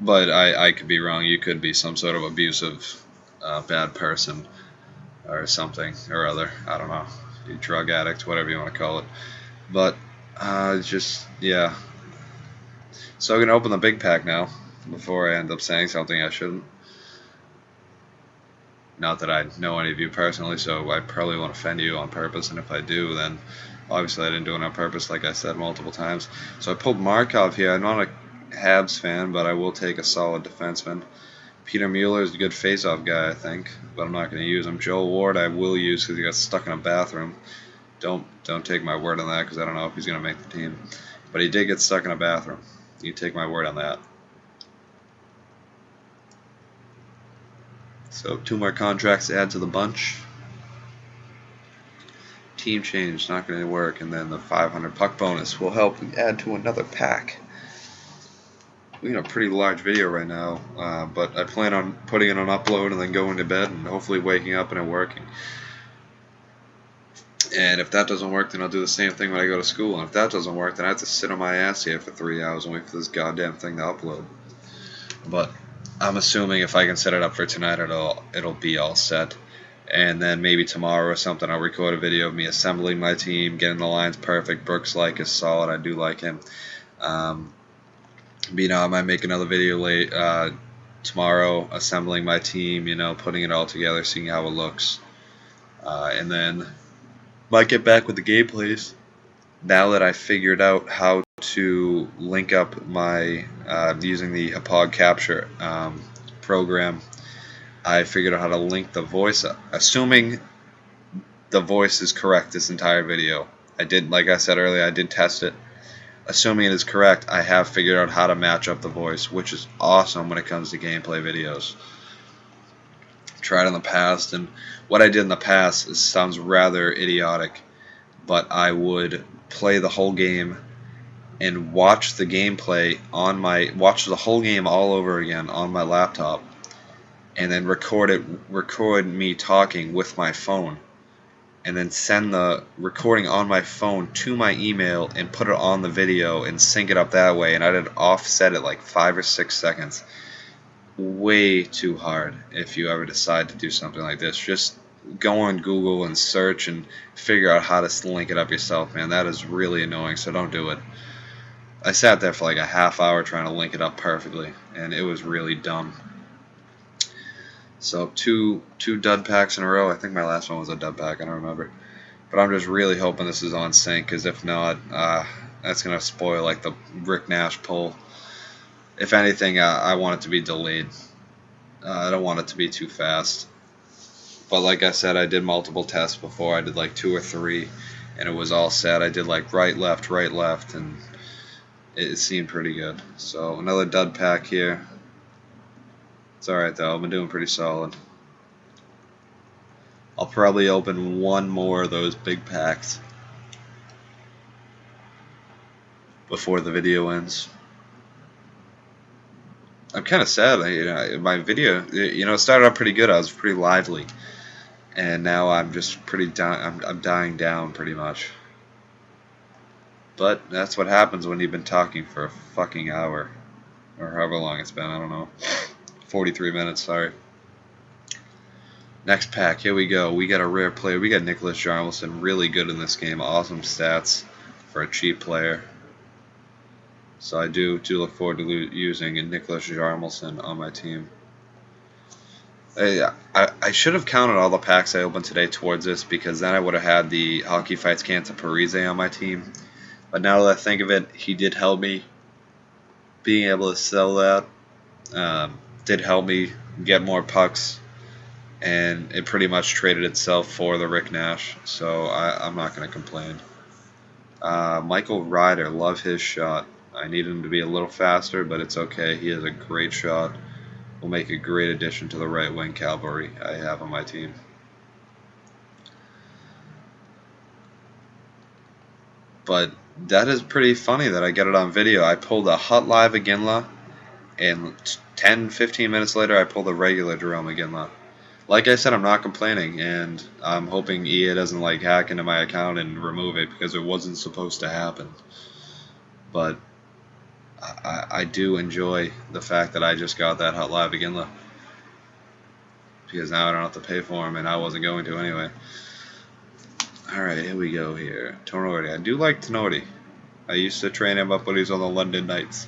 But I could be wrong. You could be some sort of abusive, bad person or something or other. I don't know. You drug addict, whatever you want to call it. But just yeah. So I'm gonna open the big pack now before I end up saying something I shouldn't. Not that I know any of you personally, so I probably won't offend you on purpose. And if I do, then obviously I didn't do it on purpose, like I said multiple times. So I pulled Markov here. I'm not a Habs fan, but I will take a solid defenseman. Peter Mueller is a good face-off guy, I think, but I'm not going to use him. Joel Ward I will use because he got stuck in a bathroom. Don't take my word on that because I don't know if he's going to make the team. But he did get stuck in a bathroom. You take my word on that. So 2 more contracts to add to the bunch. Team change, not going to work, and then the 500 puck bonus will help add to another pack. We're in a pretty large video right now, but I plan on putting it on upload and then going to bed and hopefully waking up and it working. And if that doesn't work, then I'll do the same thing when I go to school. And if that doesn't work, then I have to sit on my ass here for 3 hours and wait for this goddamn thing to upload. But I'm assuming if I can set it up for tonight, it'll be all set. And then maybe tomorrow or something, I'll record a video of me assembling my team, getting the lines perfect. Brooks Like is solid. I do like him. I might make another video late tomorrow, assembling my team, putting it all together, seeing how it looks. And then might get back with the gameplays now that I figured out how to link up my using the applaud capture program. I figured out how to link the voice up, assuming the voice is correct this entire video. Like I said earlier, I did test it. Assuming it is correct, I have figured out how to match up the voice, which is awesome when it comes to gameplay videos. Tried in the past, and what I did in the past sounds rather idiotic, but I would play the whole game and watch the gameplay watch the whole game all over again on my laptop, and then record me talking with my phone, and then send the recording on my phone to my email and put it on the video and sync it up that way. And I did offset it like 5 or 6 seconds. Way too hard if you ever decide to do something like this. Just go on Google and search and figure out how to link it up yourself, man. That is really annoying, so don't do it. I sat there for like a half hour trying to link it up perfectly, and it was really dumb. So two dud packs in a row. I think my last one was a dud pack. I don't remember. But I'm just really hoping this is on sync, because if not, that's going to spoil like the Rick Nash pull. If anything, I want it to be delayed. I don't want it to be too fast. But like I said, I did multiple tests before. I did like 2 or 3, and it was all set. I did like right, left, and it seemed pretty good. So another dud pack here. It's alright though, I've been doing pretty solid. I'll probably open 1 more of those big packs before the video ends. I'm kind of sad, my video, it started out pretty good. I was pretty lively, and now I'm just pretty down. I'm dying down pretty much. But that's what happens when you've been talking for a fucking hour, or however long it's been. I don't know. 43 minutes, sorry. Next pack, here we go. We got a rare player. We got Nicholas Jarmelson, really good in this game. Awesome stats for a cheap player. So I do look forward to using Nicholas Jarmelson on my team. I should have counted all the packs I opened today towards this, because then I would have had the Hockey Fights Cancer Parise on my team. But now that I think of it, he did help me being able to sell that. Did help me get more pucks, and it pretty much traded itself for the Rick Nash, so I'm not going to complain. Michael Ryder, love his shot. I need him to be a little faster, but it's okay. He has a great shot. Will make a great addition to the right wing cavalry I have on my team. But that is pretty funny that I get it on video. I pulled a Hut Live Iginla, and 10-15 minutes later I pulled a regular Jerome Iginla. Like I said, I'm not complaining, and I'm hoping EA doesn't hack into my account and remove it, because it wasn't supposed to happen. But I do enjoy the fact that I just got that Hot Live Iginla, because now I don't have to pay for him, and I wasn't going to anyway. Alright, here we go here. Tonori. I do like Tonori. I used to train him up when he was on the London Knights.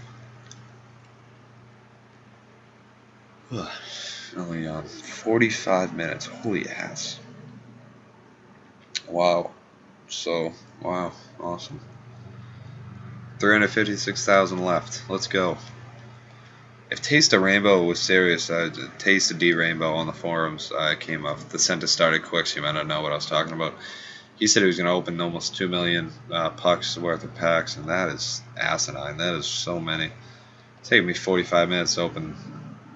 Only on 45 minutes. Holy ass. Wow. So, wow. Awesome. 356,000 left. Let's go. If Taste of Rainbow was serious, Taste of D Rainbow on the forums came up. The sentence started quick, so you might not know what I was talking about. He said he was going to open almost 2 million pucks worth of packs, and that is asinine. That is so many. It's taking me 45 minutes to open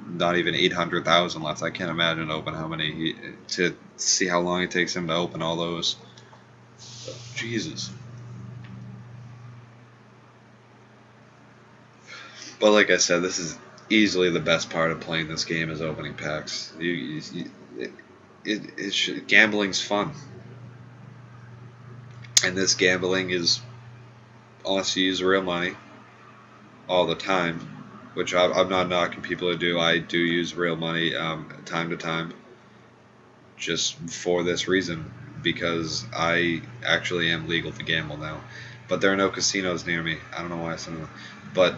not even 800,000 left. I can't imagine open how many, to see how long it takes him to open all those. Jesus. But like I said, this is easily the best part of playing this game is opening packs. Gambling's fun. And this gambling is, unless you use real money all the time, which I'm not knocking people who do. I do use real money time to time, just for this reason, because I actually am legal to gamble now. But there are no casinos near me. I don't know why I said that. But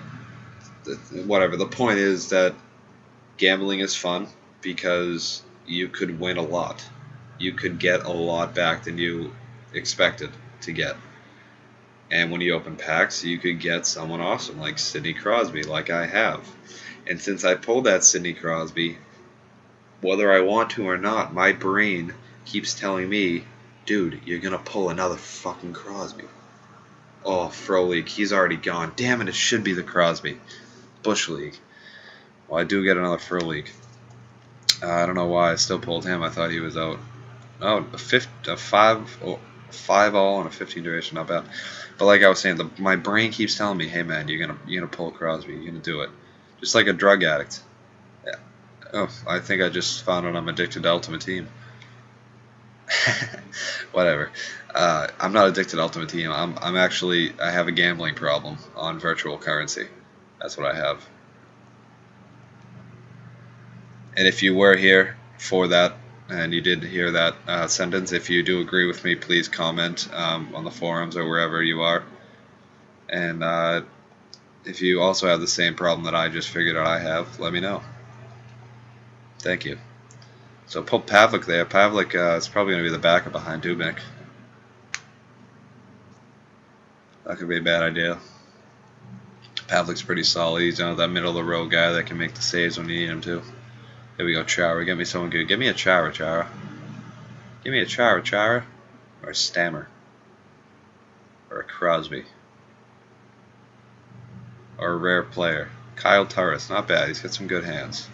whatever. The point is that gambling is fun because you could win a lot. You could get a lot back than you expected to get. And when you open packs, you could get someone awesome like Sidney Crosby, like I have. And since I pulled that Sidney Crosby, whether I want to or not, my brain keeps telling me, dude, you're going to pull another fucking Crosby. Oh, Fro League, he's already gone. Damn it, it should be the Crosby. Bush League. Well, I do get another Fro League. I don't know why I still pulled him. I thought he was out. Oh, a 5 all and a 15 duration, not bad. But like I was saying, my brain keeps telling me, hey man, you're gonna pull Crosby. You're gonna do it. Just like a drug addict. Yeah. Oh, I think I just found out I'm addicted to Ultimate Team. Whatever. I'm not addicted to Ultimate Team. I'm actually, I have a gambling problem on virtual currency. That's what I have. And if you were here for that, and you did hear that sentence, if you do agree with me, please comment on the forums or wherever you are. And if you also have the same problem that I just figured out I have, let me know. Thank you. So put Pavlik there. Pavlik is probably going to be the backup behind Dubnik. That could be a bad idea. Pavlik's pretty solid. He's that middle of the road guy that can make the saves when you need him to. Here we go, Chara. Get me someone good. Give me a Chara, Chara. Give me a Chara, Chara. Or a Stammer. Or a Crosby. Or a rare player. Kyle Turris. Not bad. He's got some good hands.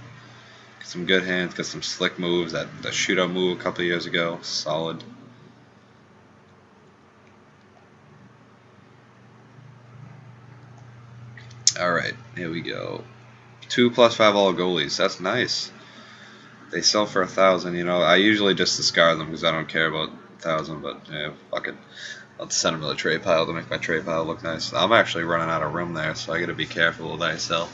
Got some good hands. Got some slick moves. The shootout move a couple of years ago. Solid. Alright. Here we go. 2 + 5 all goalies. That's nice. They sell for 1,000, you know. I usually just discard them because I don't care about 1,000, but yeah, fuck it. I'll send them to the trade pile to make my trade pile look nice. I'm actually running out of room there, so I gotta be careful with what I sell.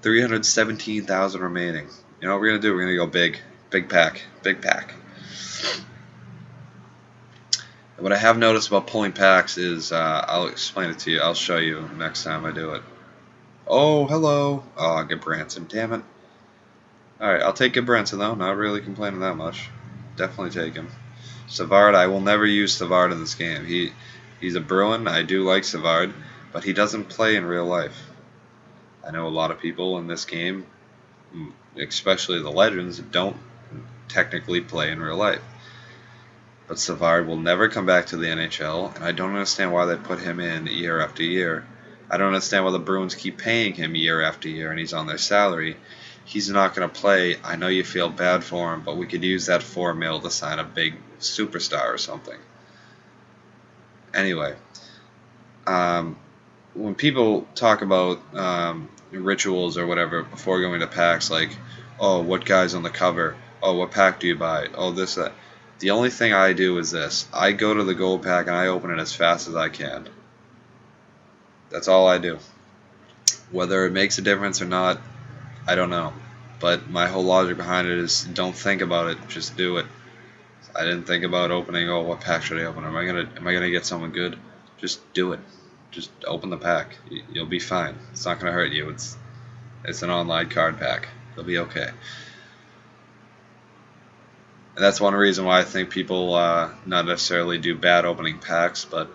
317,000 remaining. You know what we're gonna do? We're gonna go big. Big pack. Big pack. And what I have noticed about pulling packs is, I'll explain it to you. I'll show you next time I do it. Oh, hello. Oh, I'll get Branson. Damn it. Alright, I'll take Branson though. Not really complaining that much. Definitely take him. Savard, I will never use Savard in this game. He's a Bruin. I do like Savard, but he doesn't play in real life. I know a lot of people in this game, especially the Legends, don't technically play in real life. But Savard will never come back to the NHL, and I don't understand why they put him in year after year. I don't understand why the Bruins keep paying him year after year and he's on their salary. He's not going to play. I know you feel bad for him, but we could use that $4 million to sign a big superstar or something. Anyway, when people talk about rituals or whatever before going to packs, like, oh, what guy's on the cover? Oh, what pack do you buy? Oh, this, that. The only thing I do is this. I go to the gold pack and I open it as fast as I can. That's all I do. Whether it makes a difference or not, I don't know. But my whole logic behind it is don't think about it, just do it. I didn't think about opening, oh, what pack should I open? Am I gonna get someone good? Just do it. Just open the pack. You'll be fine. It's not gonna hurt you. It's an online card pack. You'll be okay. And that's one reason why I think people not necessarily do bad opening packs, but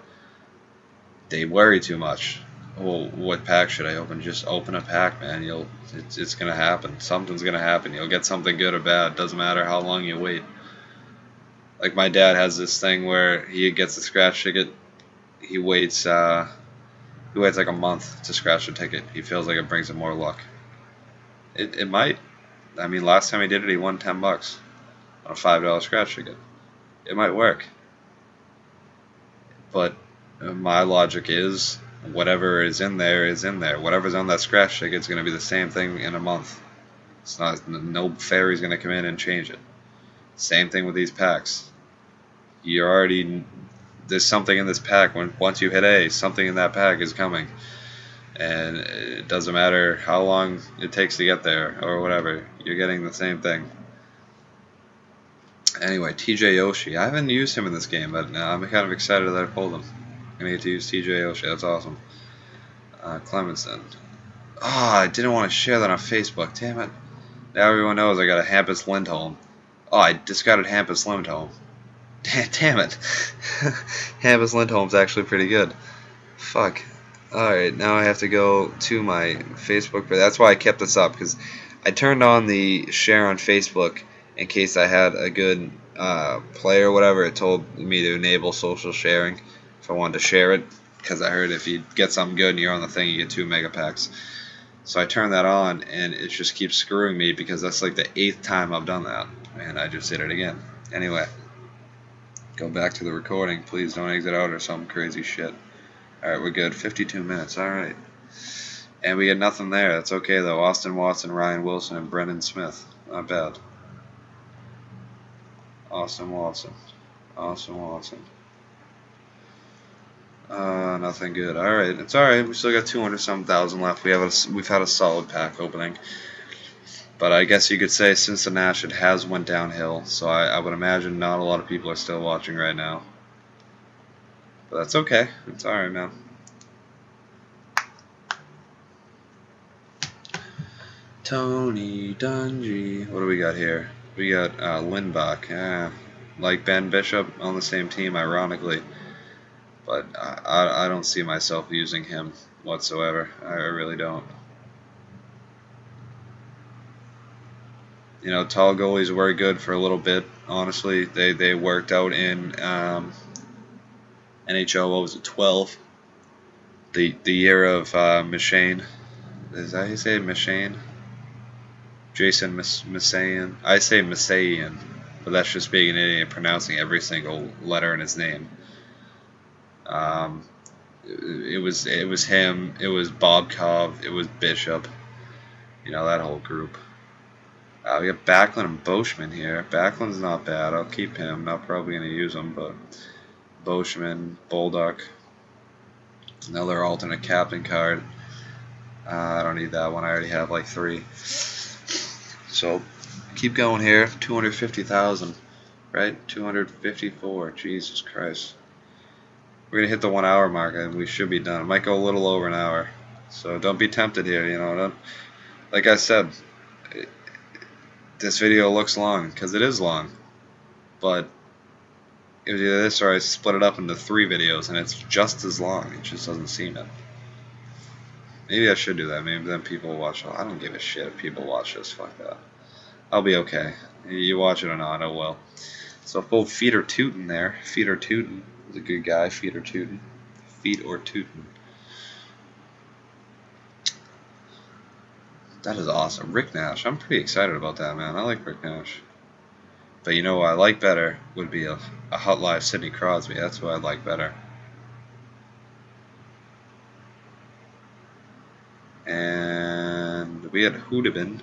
they worry too much. Well, what pack should I open? Just open a pack, man. It's gonna happen. Something's gonna happen. You'll get something good or bad. Doesn't matter how long you wait. Like my dad has this thing where he gets a scratch ticket. He waits like a month to scratch the ticket. He feels like it brings him more luck. It might. I mean, last time he did it, he won $10 on a $5 scratch ticket. It might work. But my logic is whatever is in there is in there. Whatever's on that scratch ticket is going to be the same thing in a month. It's not. No fairy's going to come in and change it. Same thing with these packs. There's something in this pack. Once you hit A, something in that pack is coming, and it doesn't matter how long it takes to get there or whatever. You're getting the same thing. Anyway, TJ Oshie. I haven't used him in this game, but I'm kind of excited that I pulled him. I'm gonna get to use TJ Oshie. That's awesome. Clemenson. Oh, I didn't want to share that on Facebook. Damn it. Now everyone knows I got a Hampus Lindholm. Oh, I discarded Hampus Lindholm. Damn it. Hampus Lindholm's actually pretty good. Fuck. Alright, now I have to go to my Facebook. But that's why I kept this up, because I turned on the share on Facebook in case I had a good play or whatever. It told me to enable social sharing if I wanted to share it, because I heard if you get something good and you're on the thing, you get 2 mega packs. So I turned that on, and it just keeps screwing me because that's like the 8th time I've done that. And I just did it again. Anyway, go back to the recording. Please don't exit out or some crazy shit. Alright, we're good. 52 minutes. Alright. And we get nothing there. That's okay, though. Austin Watson, Ryan Wilson, and Brendan Smith. Not bad. Austin Watson. Nothing good. Alright, it's alright. We still got 200-some thousand left. We've had a solid pack opening. But I guess you could say since the Nash, it has went downhill. So I would imagine not a lot of people are still watching right now. But that's okay. It's alright, man. Tony Dungy. What do we got here? We got Lindbach. Like Ben Bishop on the same team, ironically. But I don't see myself using him whatsoever. I really don't. You know, tall goalies were good for a little bit. Honestly, they worked out in NHL. What was it, 12? The year of Machane. Is that how you say it? Machane? Jason Messian. I say Messian, but that's just being an idiot pronouncing every single letter in his name. It was him. It was Bob Cobb. It was Bishop. You know, that whole group. We got Backlund and Boschman here. Backlund's not bad. I'll keep him. Not probably going to use him, but Boschman, Bolduc. Another alternate captain card. I don't need that one. I already have like 3. So keep going here. 250,000, right? 254. Jesus Christ. We're gonna hit the 1 hour mark, and we should be done. It might go a little over an hour. So don't be tempted here. You know, like I said. This video looks long, because it is long, but it was either this or I split it up into 3 videos, and it's just as long. It just doesn't seem it. Maybe I should do that. Maybe then people will watch. I don't give a shit if people watch this. Fuck that. I'll be okay. You watch it or not, oh well. So full feet or tootin' there. Feet or tootin'. He's a good guy. Feet or tootin'. Feet or tootin'. That is awesome. Rick Nash. I'm pretty excited about that, man. I like Rick Nash. But you know what I like better would be a Hot Live Sidney Crosby. That's what I'd like better. And we had Houdabin,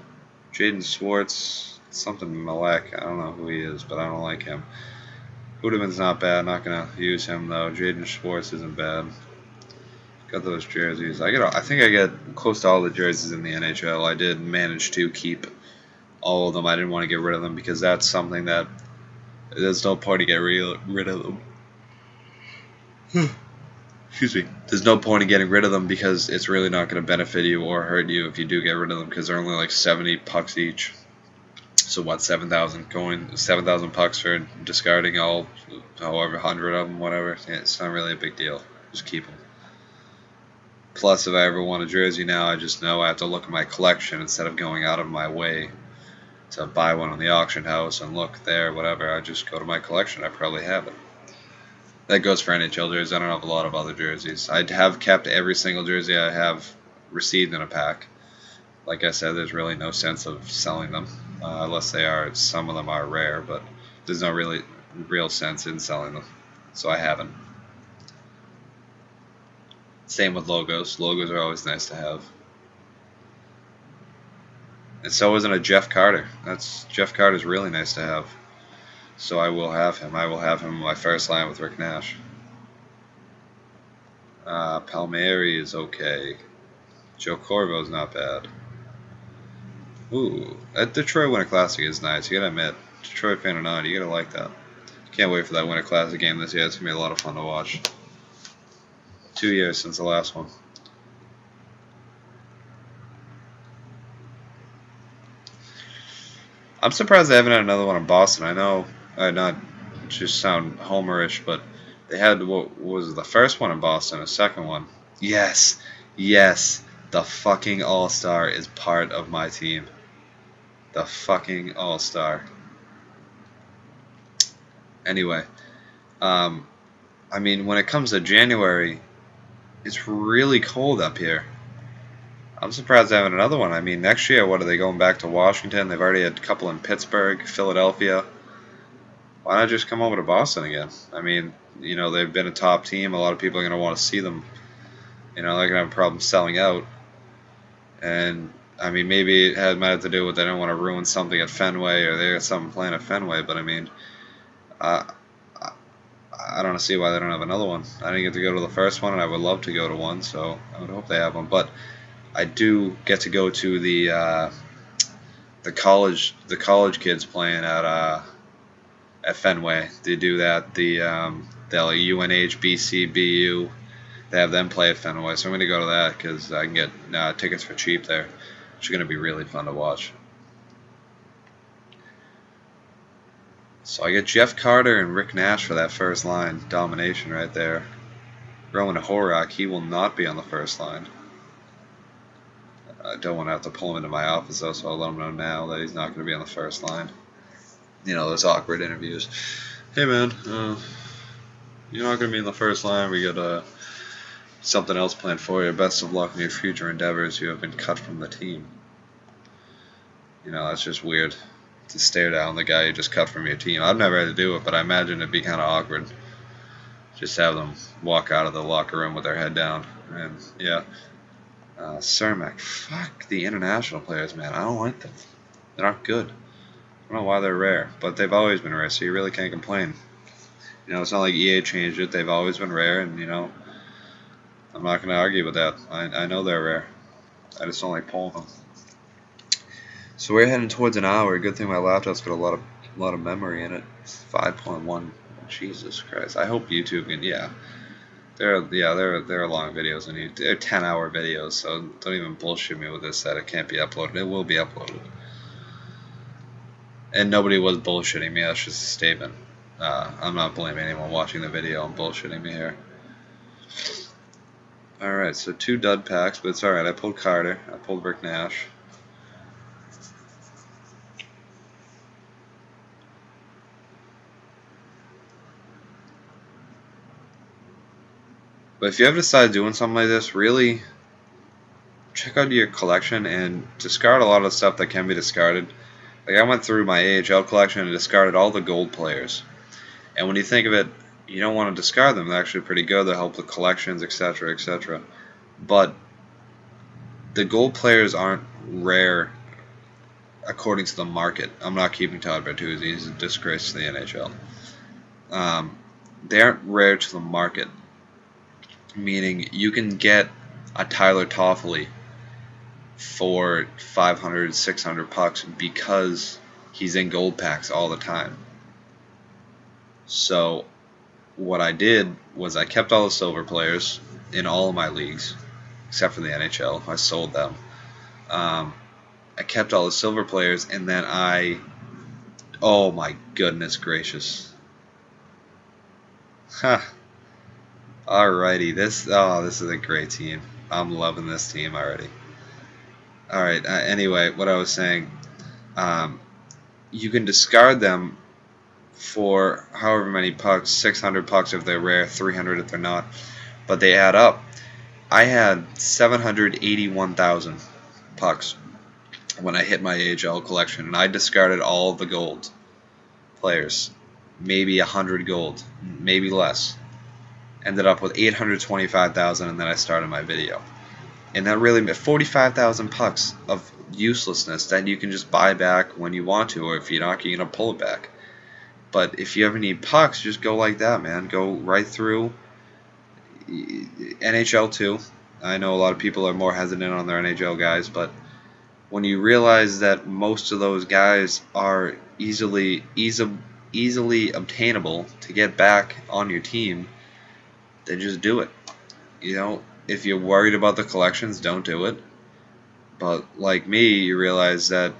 Jaden Swartz, something Malek. I don't know who he is, but I don't like him. Hoodman's not bad. Not gonna use him though. Jaden Schwartz isn't bad. Got those jerseys. I think I get close to all the jerseys in the NHL. I did manage to keep all of them. I didn't want to get rid of them because that's something that there's no point to get rid of them. Excuse me. There's no point in getting rid of them because it's really not going to benefit you or hurt you if you do get rid of them because they're only like 70 pucks each. So what, 7,000 pucks for discarding all, however, 100 of them, whatever. Yeah, it's not really a big deal. Just keep them. Plus, if I ever want a jersey now, I just know I have to look at my collection instead of going out of my way to buy one on the auction house and look there, whatever. I just go to my collection. I probably have it. That goes for NHL jerseys. I don't have a lot of other jerseys. I have kept every single jersey I have received in a pack. Like I said, there's really no sense of selling them unless some of them are rare, but there's no really real sense in selling them. So I haven't. Same with logos. Logos are always nice to have. And so isn't a Jeff Carter. Jeff Carter's really nice to have. So I will have him. I will have him in my first line with Rick Nash. Palmieri is okay. Joe Corvo's not bad. Ooh, that Detroit Winter Classic is nice. You gotta admit, Detroit fan or not, you gotta like that. Can't wait for that Winter Classic game this year. It's gonna be a lot of fun to watch. 2 years since the last one. I'm surprised they haven't had another one in Boston. I know not just sound homerish, but they had what was the first one in Boston, a second one. Yes, the fucking All-Star is part of my team. The fucking All-Star. Anyway, I mean, when it comes to January, it's really cold up here. I'm surprised they haven't another one. I mean, next year, what are they going back to Washington? They've already had a couple in Pittsburgh, Philadelphia. Why not just come over to Boston again? I mean, they've been a top team. A lot of people are going to want to see them. They're going to have a problem selling out. And, I mean, maybe it might have to do with they don't want to ruin something at Fenway or they got something planned at Fenway. But, I mean, I don't see why they don't have another one. I didn't get to go to the first one, and I would love to go to one, so I would hope they have one. But I do get to go to the college kids playing at Fenway. They do that. They'll UNH, BC, BU. They have them play at Fenway, so I'm going to go to that because I can get tickets for cheap there, which is going to be really fun to watch. So I get Jeff Carter and Rick Nash for that first line domination right there. Rowan Horak, he will not be on the first line. I don't want to have to pull him into my office though, so I'll let him know now that he's not going to be on the first line. Those awkward interviews. Hey man, you're not going to be in the first line. We got something else planned for you. Best of luck in your future endeavors. You have been cut from the team. That's just weird to stare down the guy you just cut from your team. I've never had to do it, but I imagine it'd be kind of awkward. Just have them walk out of the locker room with their head down. And yeah. Cermak. Fuck the international players, man. I don't like them. They're not good. I don't know why they're rare, but they've always been rare, so you really can't complain. It's not like EA changed it. They've always been rare, and, I'm not going to argue with that. I know they're rare. I just don't like pulling them. So we're heading towards an hour. Good thing my laptop's got a lot of memory in it. It's 5.1. Jesus Christ. I hope YouTube can, They're long videos, and they're 10-hour videos, so don't even bullshit me with this that it can't be uploaded. It will be uploaded. And nobody was bullshitting me. That's just a statement. I'm not blaming anyone watching the video and bullshitting me here. Alright, so 2 dud packs, but it's alright. I pulled Carter. I pulled Rick Nash. But if you ever decide doing something like this, really check out your collection and discard a lot of the stuff that can be discarded. Like I went through my AHL collection and discarded all the gold players. And when you think of it, you don't want to discard them. They're actually pretty good. They help with collections, etc., etc. But the gold players aren't rare according to the market. I'm not keeping Todd Bertuzzi. He's a disgrace to the NHL. Um, they aren't rare to the market, meaning you can get a Tyler Toffoli for 500, 600 pucks because he's in gold packs all the time. So what I did was I kept all the silver players in all of my leagues, except for the NHL. I sold them. Um, I kept all the silver players, and then oh my goodness gracious. Huh. Alrighty, this is a great team. I'm loving this team already. Alright, anyway, what I was saying, um, you can discard them for however many pucks, 600 pucks if they're rare, 300 if they're not, but they add up. I had 781,000 pucks when I hit my AHL collection, and I discarded all the gold players, maybe 100 gold, maybe less. Ended up with 825,000, and then I started my video. And that really meant 45,000 pucks of uselessness that you can just buy back when you want to, or if you're not, you're going to pull it back. But if you ever need pucks, just go like that, man. Go right through NHL too. I know a lot of people are more hesitant on their NHL guys, but when you realize that most of those guys are easily obtainable to get back on your team, then just do it. You know, if you're worried about the collections, don't do it. But like me, you realize that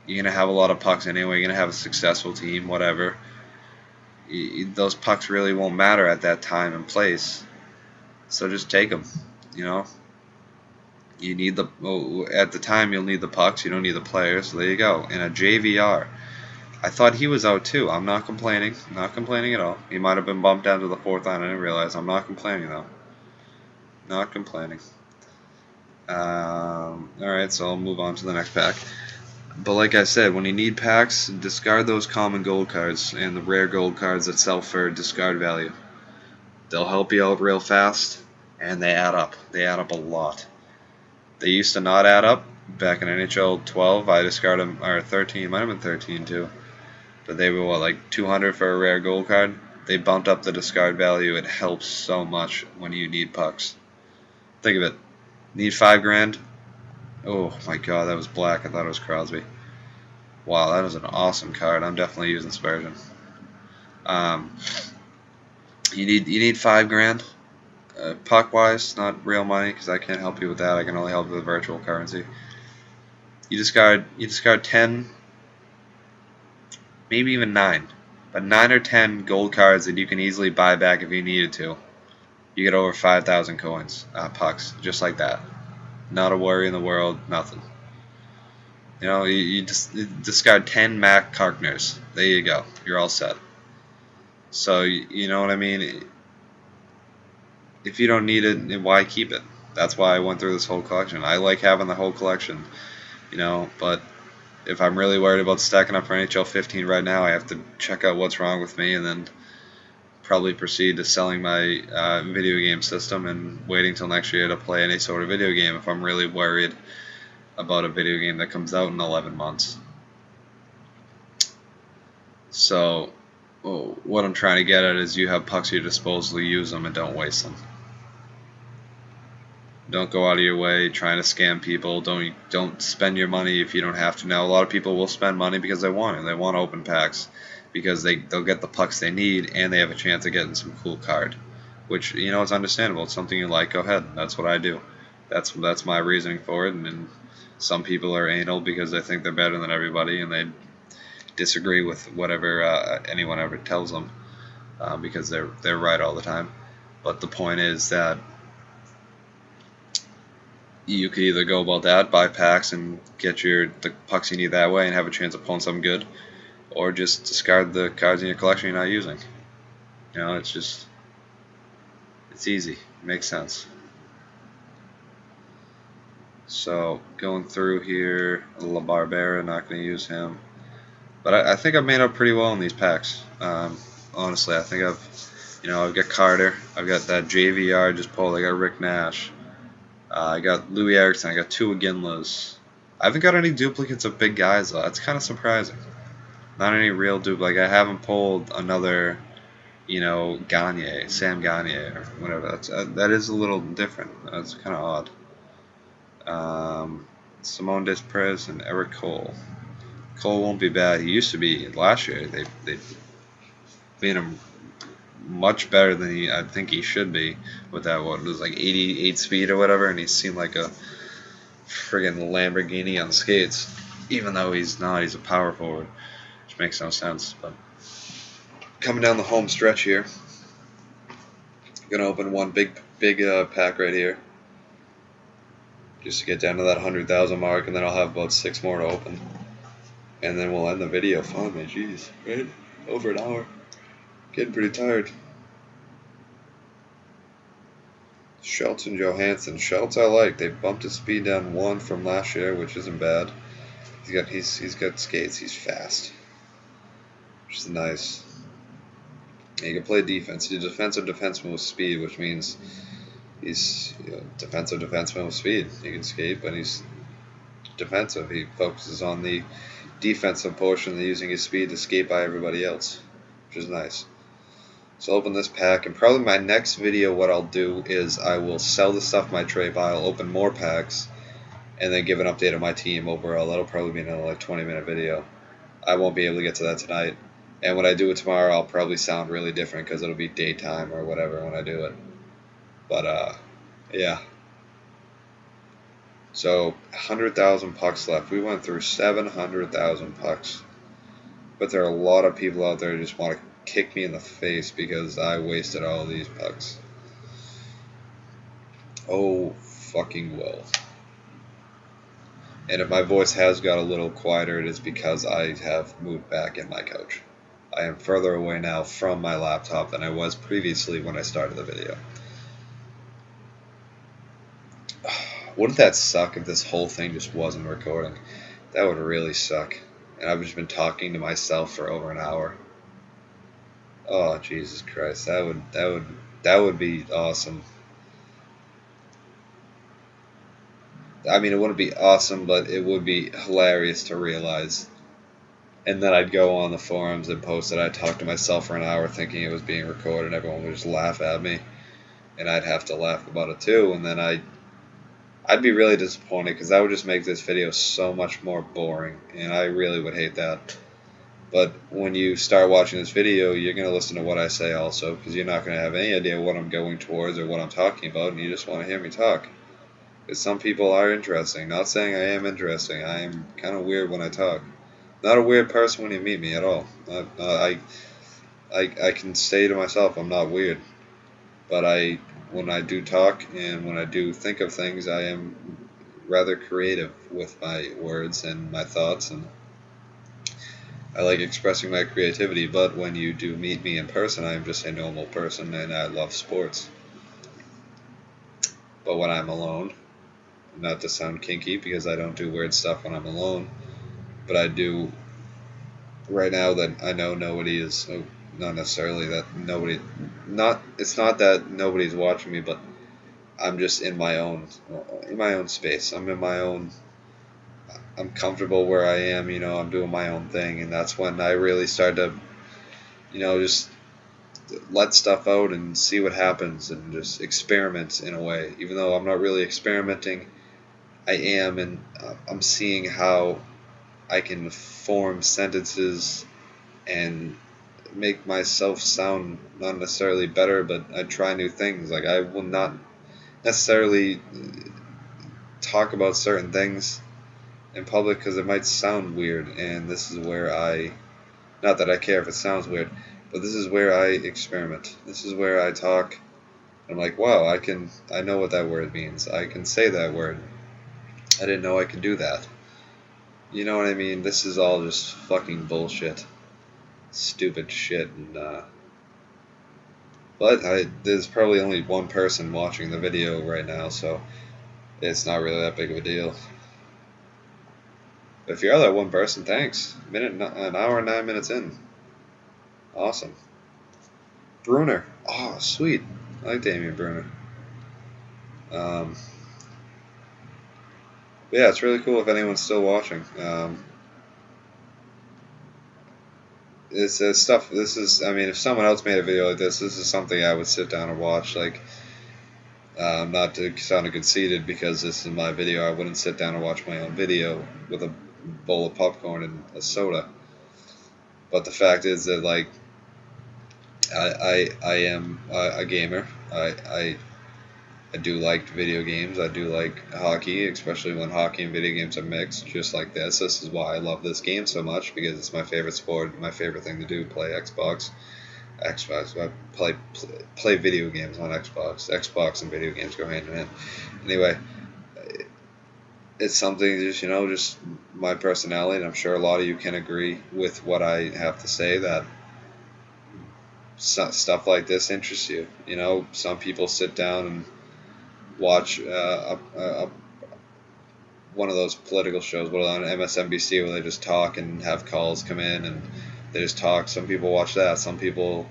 you're going to have a lot of pucks anyway, you're going to have a successful team, whatever. Those pucks really won't matter at that time and place. So just take them, you know. You need at the time you'll need the pucks, you don't need the players, so there you go. And a JVR. I thought he was out too. I'm not complaining. Not complaining at all. He might have been bumped down to the fourth line. I didn't realize. I'm not complaining though. Not complaining. Alright, so I'll move on to the next pack. But like I said, when you need packs, discard those common gold cards and the rare gold cards that sell for discard value. They'll help you out real fast, and they add up. They add up a lot. They used to not add up. Back in NHL 12, I discarded them, or 13, it might have been 13 too. But they were, what, like 200 for a rare gold card? They bumped up the discard value. It helps so much when you need pucks. Think of it. Need $5,000? Oh my god, that was black. I thought it was Crosby. Wow, that was an awesome card. I'm definitely using Spurgeon. You need $5,000. Puck wise, not real money because I can't help you with that. I can only help you with virtual currency. You discard 10, maybe even 9, but 9 or 10 gold cards that you can easily buy back if you needed to. You get over 5,000 coins, pucks, just like that. Not a worry in the world, nothing. You know, you just discard 10 Mac Karkners. There you go. You're all set. So, you know what I mean? If you don't need it, why keep it? That's why I went through this whole collection. I like having the whole collection, you know, but if I'm really worried about stacking up for NHL 15 right now, I have to check out what's wrong with me and then probably proceed to selling my video game system and waiting till next year to play any sort of video game if I'm really worried about a video game that comes out in 11 months. So what I'm trying to get at is you have pucks at your disposal, use them and don't waste them. Don't go out of your way trying to scam people. Don't spend your money if you don't have to. Now, a lot of people will spend money because they want it. They want open packs because they'll get the pucks they need and they have a chance of getting some cool card, which, you know, it's understandable. It's something you like. Go ahead. That's what I do. That's my reasoning for it. And some people are anal because they think they're better than everybody and they disagree with whatever anyone ever tells them because they're right all the time. But the point is that you could either go about that, buy packs and get the pucks you need that way and have a chance of pulling something good, or just discard the cards in your collection you're not using. You know, it's easy. It makes sense. So, going through here, La Barbera, not going to use him. But I think I've made up pretty well in these packs. Honestly, I think I've got Carter, I've got that JVR just pulled, I got Rick Nash. I got Louis Erickson, I got 2 Iginlas. I haven't got any duplicates of big guys though. That's kind of surprising. Not any real duplicates. Like I haven't pulled another Gagne, Sam Gagne, or whatever. That is a little different. That's kind of odd. Simone Desprez and Eric Cole. Cole won't be bad. He used to be last year. They made him much better than I think he should be with that. What it was like 88 speed or whatever, and he seemed like a friggin' Lamborghini on skates. Even though he's not, he's a power forward, which makes no sense. But coming down the home stretch here, gonna open one big pack right here, just to get down to that 100,000 mark, and then I'll have about 6 more to open, and then we'll end the video. Finally, jeez, right? Over an hour. Getting pretty tired. Shelton Johansson. Schultz I like. They bumped his speed down 1 from last year, which isn't bad. He's got skates. He's fast, which is nice. He can play defense. He's a defensive defenseman with speed, which means he's defensive defenseman with speed. He can skate, but he's defensive. He focuses on the defensive portion and using his speed to skate by everybody else, which is nice. So I'll open this pack, and probably my next video, what I'll do is I will sell the stuff in my trade pile, open more packs, and then give an update of my team overall. That'll probably be another 20-minute video. I won't be able to get to that tonight. And when I do it tomorrow, I'll probably sound really different because it'll be daytime or whatever when I do it. But, yeah. So, 100,000 pucks left. We went through 700,000 pucks. But there are a lot of people out there who just want to kick me in the face because I wasted all these pucks. Oh, fucking well. And if my voice has got a little quieter, it is because I have moved back in my couch. I am further away now from my laptop than I was previously when I started the video. Wouldn't that suck if this whole thing just wasn't recording? That would really suck. And I've just been talking to myself for over an hour. Oh, Jesus Christ. That would be awesome. I mean, it wouldn't be awesome, but it would be hilarious to realize. And then I'd go on the forums and post that I talked to myself for an hour thinking it was being recorded, and everyone would just laugh at me. And I'd have to laugh about it too, and then I'd be really disappointed because that would just make this video so much more boring, and I really would hate that. But when you start watching this video, you're going to listen to what I say also, because you're not going to have any idea what I'm going towards or what I'm talking about, and you just want to hear me talk. Because some people are interesting. Not saying I am interesting. I am kind of weird when I talk. Not a weird person when you meet me at all. I can say to myself I'm not weird. But when I do talk and when I do think of things, I am rather creative with my words and my thoughts, and I like expressing my creativity. But when you do meet me in person, I am just a normal person, and I love sports. But when I'm alone, not to sound kinky because I don't do weird stuff when I'm alone, but I do right now that I know nobody is, not necessarily that nobody, it's not that nobody's watching me, but I'm just in my own space. I'm comfortable where I am, I'm doing my own thing, and that's when I really start to, just let stuff out and see what happens and just experiment in a way. Even though I'm not really experimenting, I am, and I'm seeing how I can form sentences and make myself sound not necessarily better, but I try new things. Like, I will not necessarily talk about certain things in public because it might sound weird, and this is where not that I care if it sounds weird, but this is where I experiment. This is where I talk. I'm like, wow, I know what that word means. I can say that word. I didn't know I could do that. You know what I mean? This is all just fucking bullshit. Stupid shit. And, but there's probably only one person watching the video right now, so it's not really that big of a deal. But if you're that one person, thanks. An hour and 9 minutes in. Awesome. Bruner. Oh, sweet. I like Damien Bruner. Yeah, it's really cool if anyone's still watching. it's stuff. This is, I mean, if someone else made a video like this is something I would sit down and watch. Like, not to sound conceited, because this is my video, I wouldn't sit down and watch my own video with a bowl of popcorn and a soda. But the fact is that, like, I am a gamer. I do like video games. I do like hockey, especially when hockey and video games are mixed, just like this. This is why I love this game so much, because it's my favorite sport, my favorite thing to do, play Xbox. I play video games on Xbox. Xbox and video games go hand in hand. Anyway, it's something, just, just my personality, and I'm sure a lot of you can agree with what I have to say, that stuff like this interests you. Some people sit down and watch one of those political shows, on MSNBC, where they just talk and have calls come in and they just talk. Some people watch that. Some people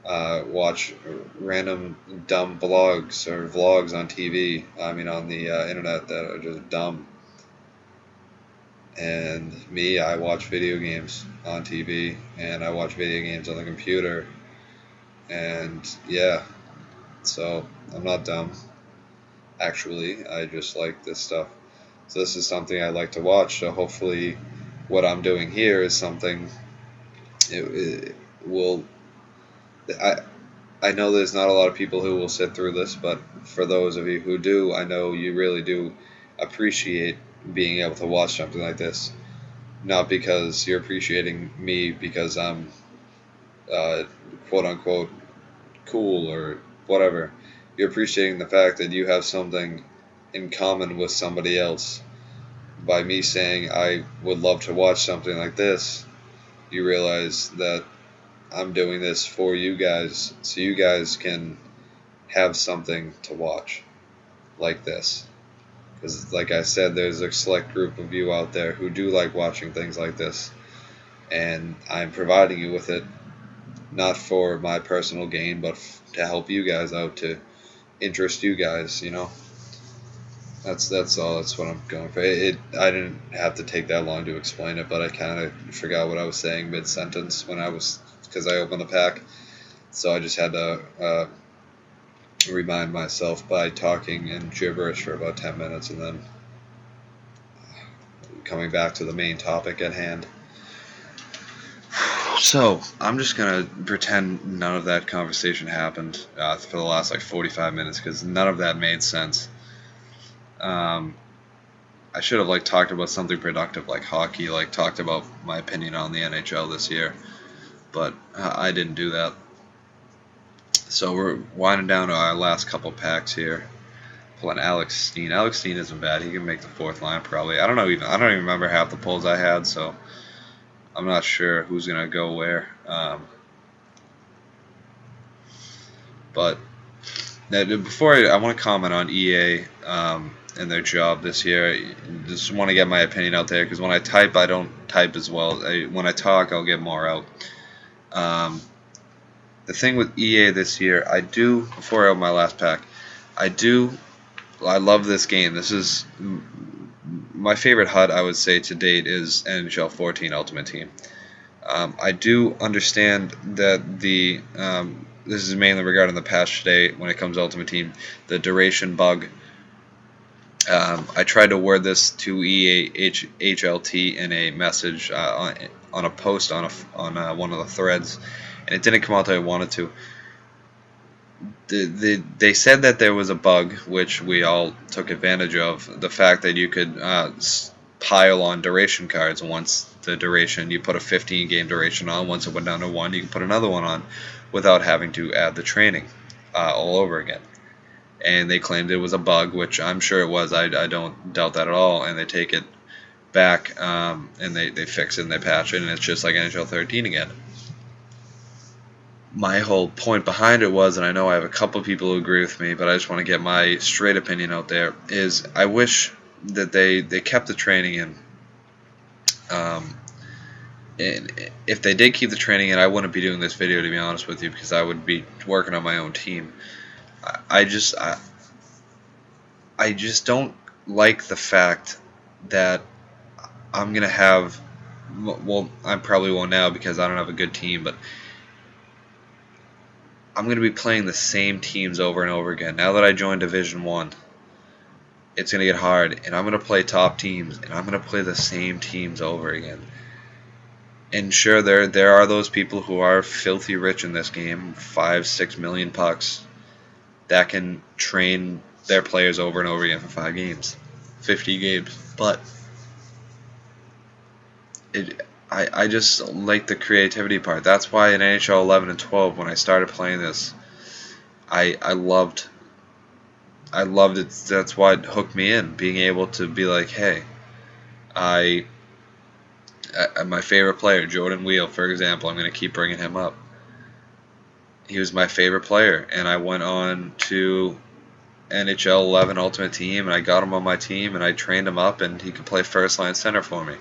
watch random dumb blogs or vlogs on TV. I mean, on the internet, that are just dumb. And me, I watch video games on TV, and I watch video games on the computer. And yeah, so I'm not dumb. Actually, I just like this stuff. So this is something I like to watch. So hopefully, what I'm doing here is something. It will. I know there's not a lot of people who will sit through this, but for those of you who do, I know you really do appreciate being able to watch something like this. Not because you're appreciating me because I'm quote unquote cool or whatever. You're appreciating the fact that you have something in common with somebody else. By me saying I would love to watch something like this, you realize that I'm doing this for you guys, so you guys can have something to watch like this. Because, like I said, there's a select group of you out there who do like watching things like this, and I'm providing you with it, not for my personal gain, but to help you guys out, to interest you guys. That's all. That's what I'm going for. I didn't have to take that long to explain it, but I kind of forgot what I was saying mid sentence because I opened the pack, so I just had to remind myself by talking in gibberish for about 10 minutes and then coming back to the main topic at hand. So I'm just gonna pretend none of that conversation happened for the last 45 minutes, because none of that made sense. I should have talked about something productive like hockey, talked about my opinion on the NHL this year, but I didn't do that. So we're winding down to our last couple packs here. Pulling Alex Steen. Alex Steen isn't bad. He can make the fourth line probably. I don't even remember half the pulls I had, so I'm not sure who's gonna go where. But before I want to comment on EA and their job this year. I just want to get my opinion out there, because when I type, I don't type as well. When I talk, I'll get more out. The thing with EA this year, before I open my last pack, I love this game. This is my favorite HUD, I would say, to date is NHL 14 Ultimate Team. I do understand that this is mainly regarding the patch today when it comes to Ultimate Team, the duration bug. I tried to word this to EA HLT in a message on a post on one of the threads, and it didn't come out that I wanted to. They said that there was a bug, which we all took advantage of, the fact that you could pile on duration cards. Once the duration, you put a 15-game duration on, once it went down to 1, you can put another one on without having to add the training all over again. And they claimed it was a bug, which I'm sure it was. I don't doubt that at all. And they take it back and they fix it and they patch it, and it's just like NHL 13 again. My whole point behind it was, and I know I have a couple of people who agree with me, but I just want to get my straight opinion out there, is I wish that they kept the training in. And if they did keep the training in, I wouldn't be doing this video, to be honest with you, because I would be working on my own team. I just don't like the fact that I'm going to have well, I probably won't now because I don't have a good team, but I'm going to be playing the same teams over and over again. Now that I joined Division 1, it's going to get hard, and I'm going to play top teams, and I'm going to play the same teams over again. And sure, there are those people who are filthy rich in this game, 5-6 million pucks, that can train their players over and over again for 5 games, 50 games. But I just like the creativity part. That's why in NHL 11 and 12, when I started playing this, I loved it. That's why it hooked me in, being able to be like, hey, my favorite player, Jordan Wheel, for example, I'm going to keep bringing him up. He was my favorite player, and I went on to NHL 11 Ultimate Team, and I got him on my team, and I trained him up, and he could play first line center for me. I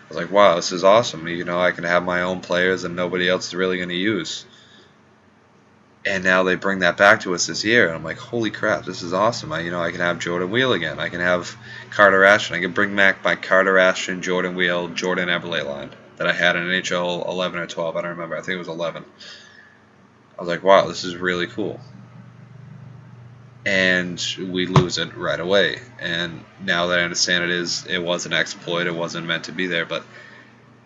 was like, wow, this is awesome. You know, I can have my own players and nobody else is really going to use. And now they bring that back to us this year, and I'm like, holy crap, this is awesome. I can have Jordan Wheel again. I can have Carter Ashton. I can bring back my Carter Ashton, Jordan Wheel, Jordan Eberle line that I had in NHL 11 or 12. I don't remember. I think it was 11. I was like, wow, this is really cool. And we lose it right away. And now that I understand it was an exploit. It wasn't meant to be there, but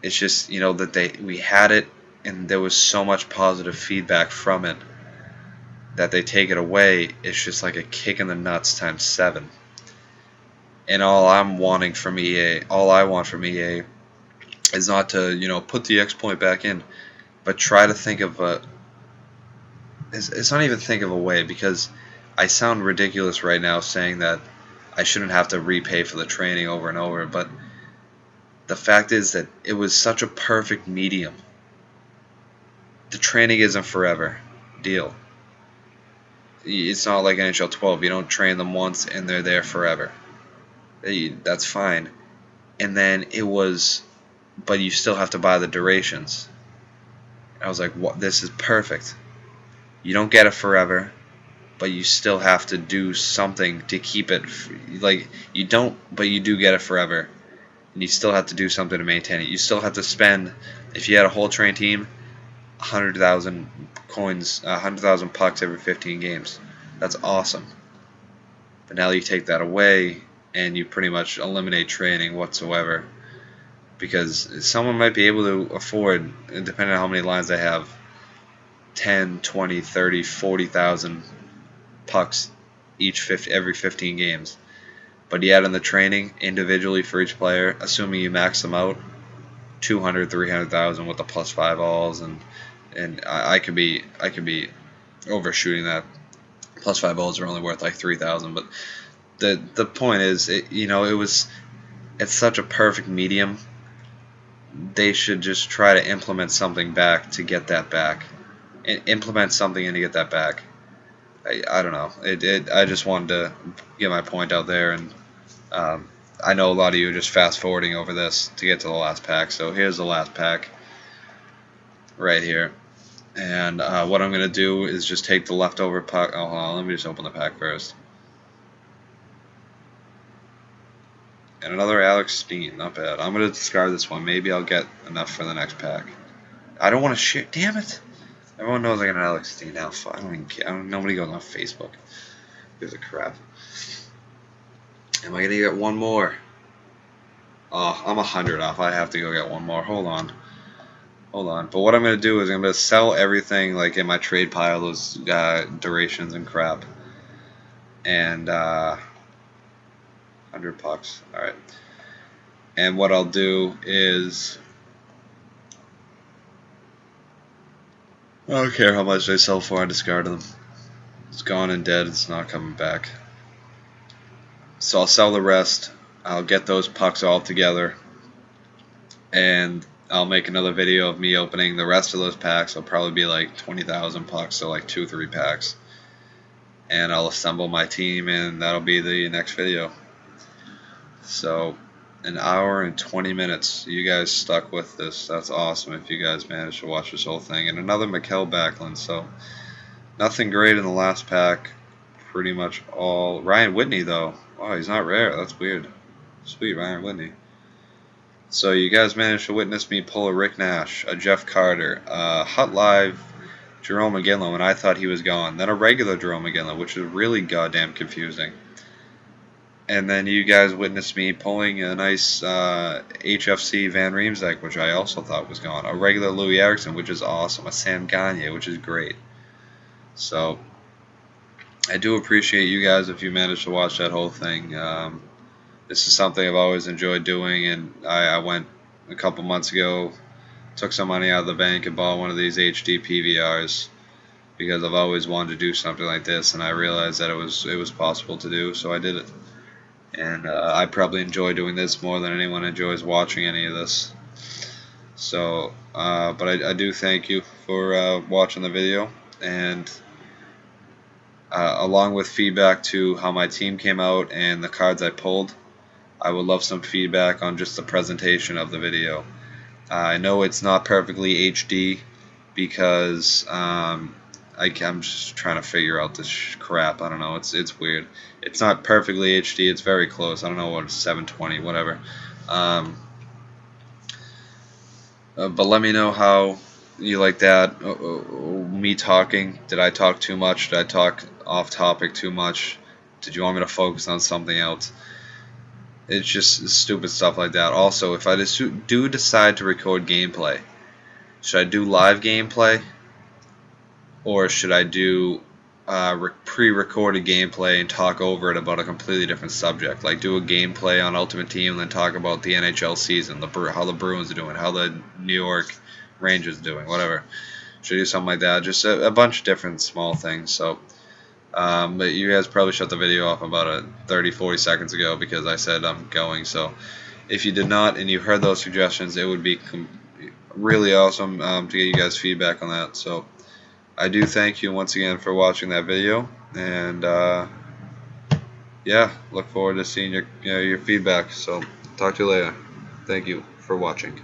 it's just, that we had it, and there was so much positive feedback from it that they take it away. It's just like a kick in the nuts times 7. And all I want from EA is not to, put the exploit back in, but try to think of it's not even think of a way, because I sound ridiculous right now saying that I shouldn't have to repay for the training over and over, but the fact is that it was such a perfect medium. The training isn't forever. Deal. It's not like NHL 12. You don't train them once and they're there forever. That's fine. And then but you still have to buy the durations. I was like, what? This is perfect. You don't get it forever, but you still have to do something to keep it. Like, you don't, but you do get it forever. And you still have to do something to maintain it. You still have to spend, if you had a whole train team, 100,000 coins, 100,000 pucks every 15 games. That's awesome. But now you take that away, and you pretty much eliminate training whatsoever. Because someone might be able to afford, depending on how many lines they have, 10, 20, 30, 40,000 pucks every 15 games. But you add in the training individually for each player, assuming you max them out, 200, 300,000 with the +5 alls, and I could be overshooting that. +5 alls are only worth like 3,000, but the point is, it's such a perfect medium. They should just try to implement something back to get that back, and implement something in to get that back. I don't know. I just wanted to get my point out there, and I know a lot of you are just fast forwarding over this to get to the last pack. So here's the last pack right here. And what I'm going to do is just take the leftover puck. Oh, hold on. Let me just open the pack first. And another Alex Steen. Not bad. I'm going to discard this one. Maybe I'll get enough for the next pack. I don't want to share. Damn it. Everyone knows I got an Alex Steen now. I don't even care. Nobody goes on Facebook. Gives a crap. Am I going to get one more? Oh, I'm 100 off. I have to go get one more. Hold on. But what I'm going to do is I'm going to sell everything like in my trade pile, those durations and crap. And 100 pucks. Alright. And what I'll do is, I don't care how much they sell for, I discard them. It's gone and dead. It's not coming back. So I'll sell the rest. I'll get those pucks all together. And I'll make another video of me opening the rest of those packs. It'll probably be like 20,000 pucks, so like 2-3 packs. And I'll assemble my team, and that'll be the next video. So, an hour and 20 minutes. You guys stuck with this. That's awesome if you guys managed to watch this whole thing. And another Mikhail Backlund. So, nothing great in the last pack. Pretty much all. Ryan Whitney, though. Wow, he's not rare. That's weird. Sweet, Ryan Whitney. So you guys managed to witness me pull a Rick Nash, a Jeff Carter, a Hut Live Jerome McGinley when I thought he was gone, then a regular Jerome McGinley, which is really goddamn confusing. And then you guys witnessed me pulling a nice HFC Van Riemsdyk, which I also thought was gone. A regular Louis Erickson, which is awesome. A Sam Gagne, which is great. So I do appreciate you guys if you managed to watch that whole thing. This is something I've always enjoyed doing, and I went a couple months ago, took some money out of the bank and bought one of these HD PVRs because I've always wanted to do something like this, and I realized that it was possible to do, so I did it. And I probably enjoy doing this more than anyone enjoys watching any of this. So, but I do thank you for watching the video, and along with feedback to how my team came out and the cards I pulled, I would love some feedback on just the presentation of the video. I know it's not perfectly HD because I'm just trying to figure out this crap. I don't know. It's weird. It's not perfectly HD. It's very close. I don't know what it's 720, whatever. But let me know how you like that. Me talking. Did I talk too much? Did I talk off topic too much? Did you want me to focus on something else? It's just stupid stuff like that. Also, if I do decide to record gameplay, should I do live gameplay? Or should I do pre-recorded gameplay and talk over it about a completely different subject? Like do a gameplay on Ultimate Team and then talk about the NHL season, how the Bruins are doing, how the New York Rangers are doing, whatever. Should I do something like that? Just a bunch of different small things. So, but you guys probably shut the video off about 30-40 seconds ago because I said I'm going. So if you did not and you heard those suggestions, it would be really awesome to get you guys feedback on that. So I do thank you once again for watching that video, and yeah, look forward to seeing your feedback. So talk to you later. Thank you for watching.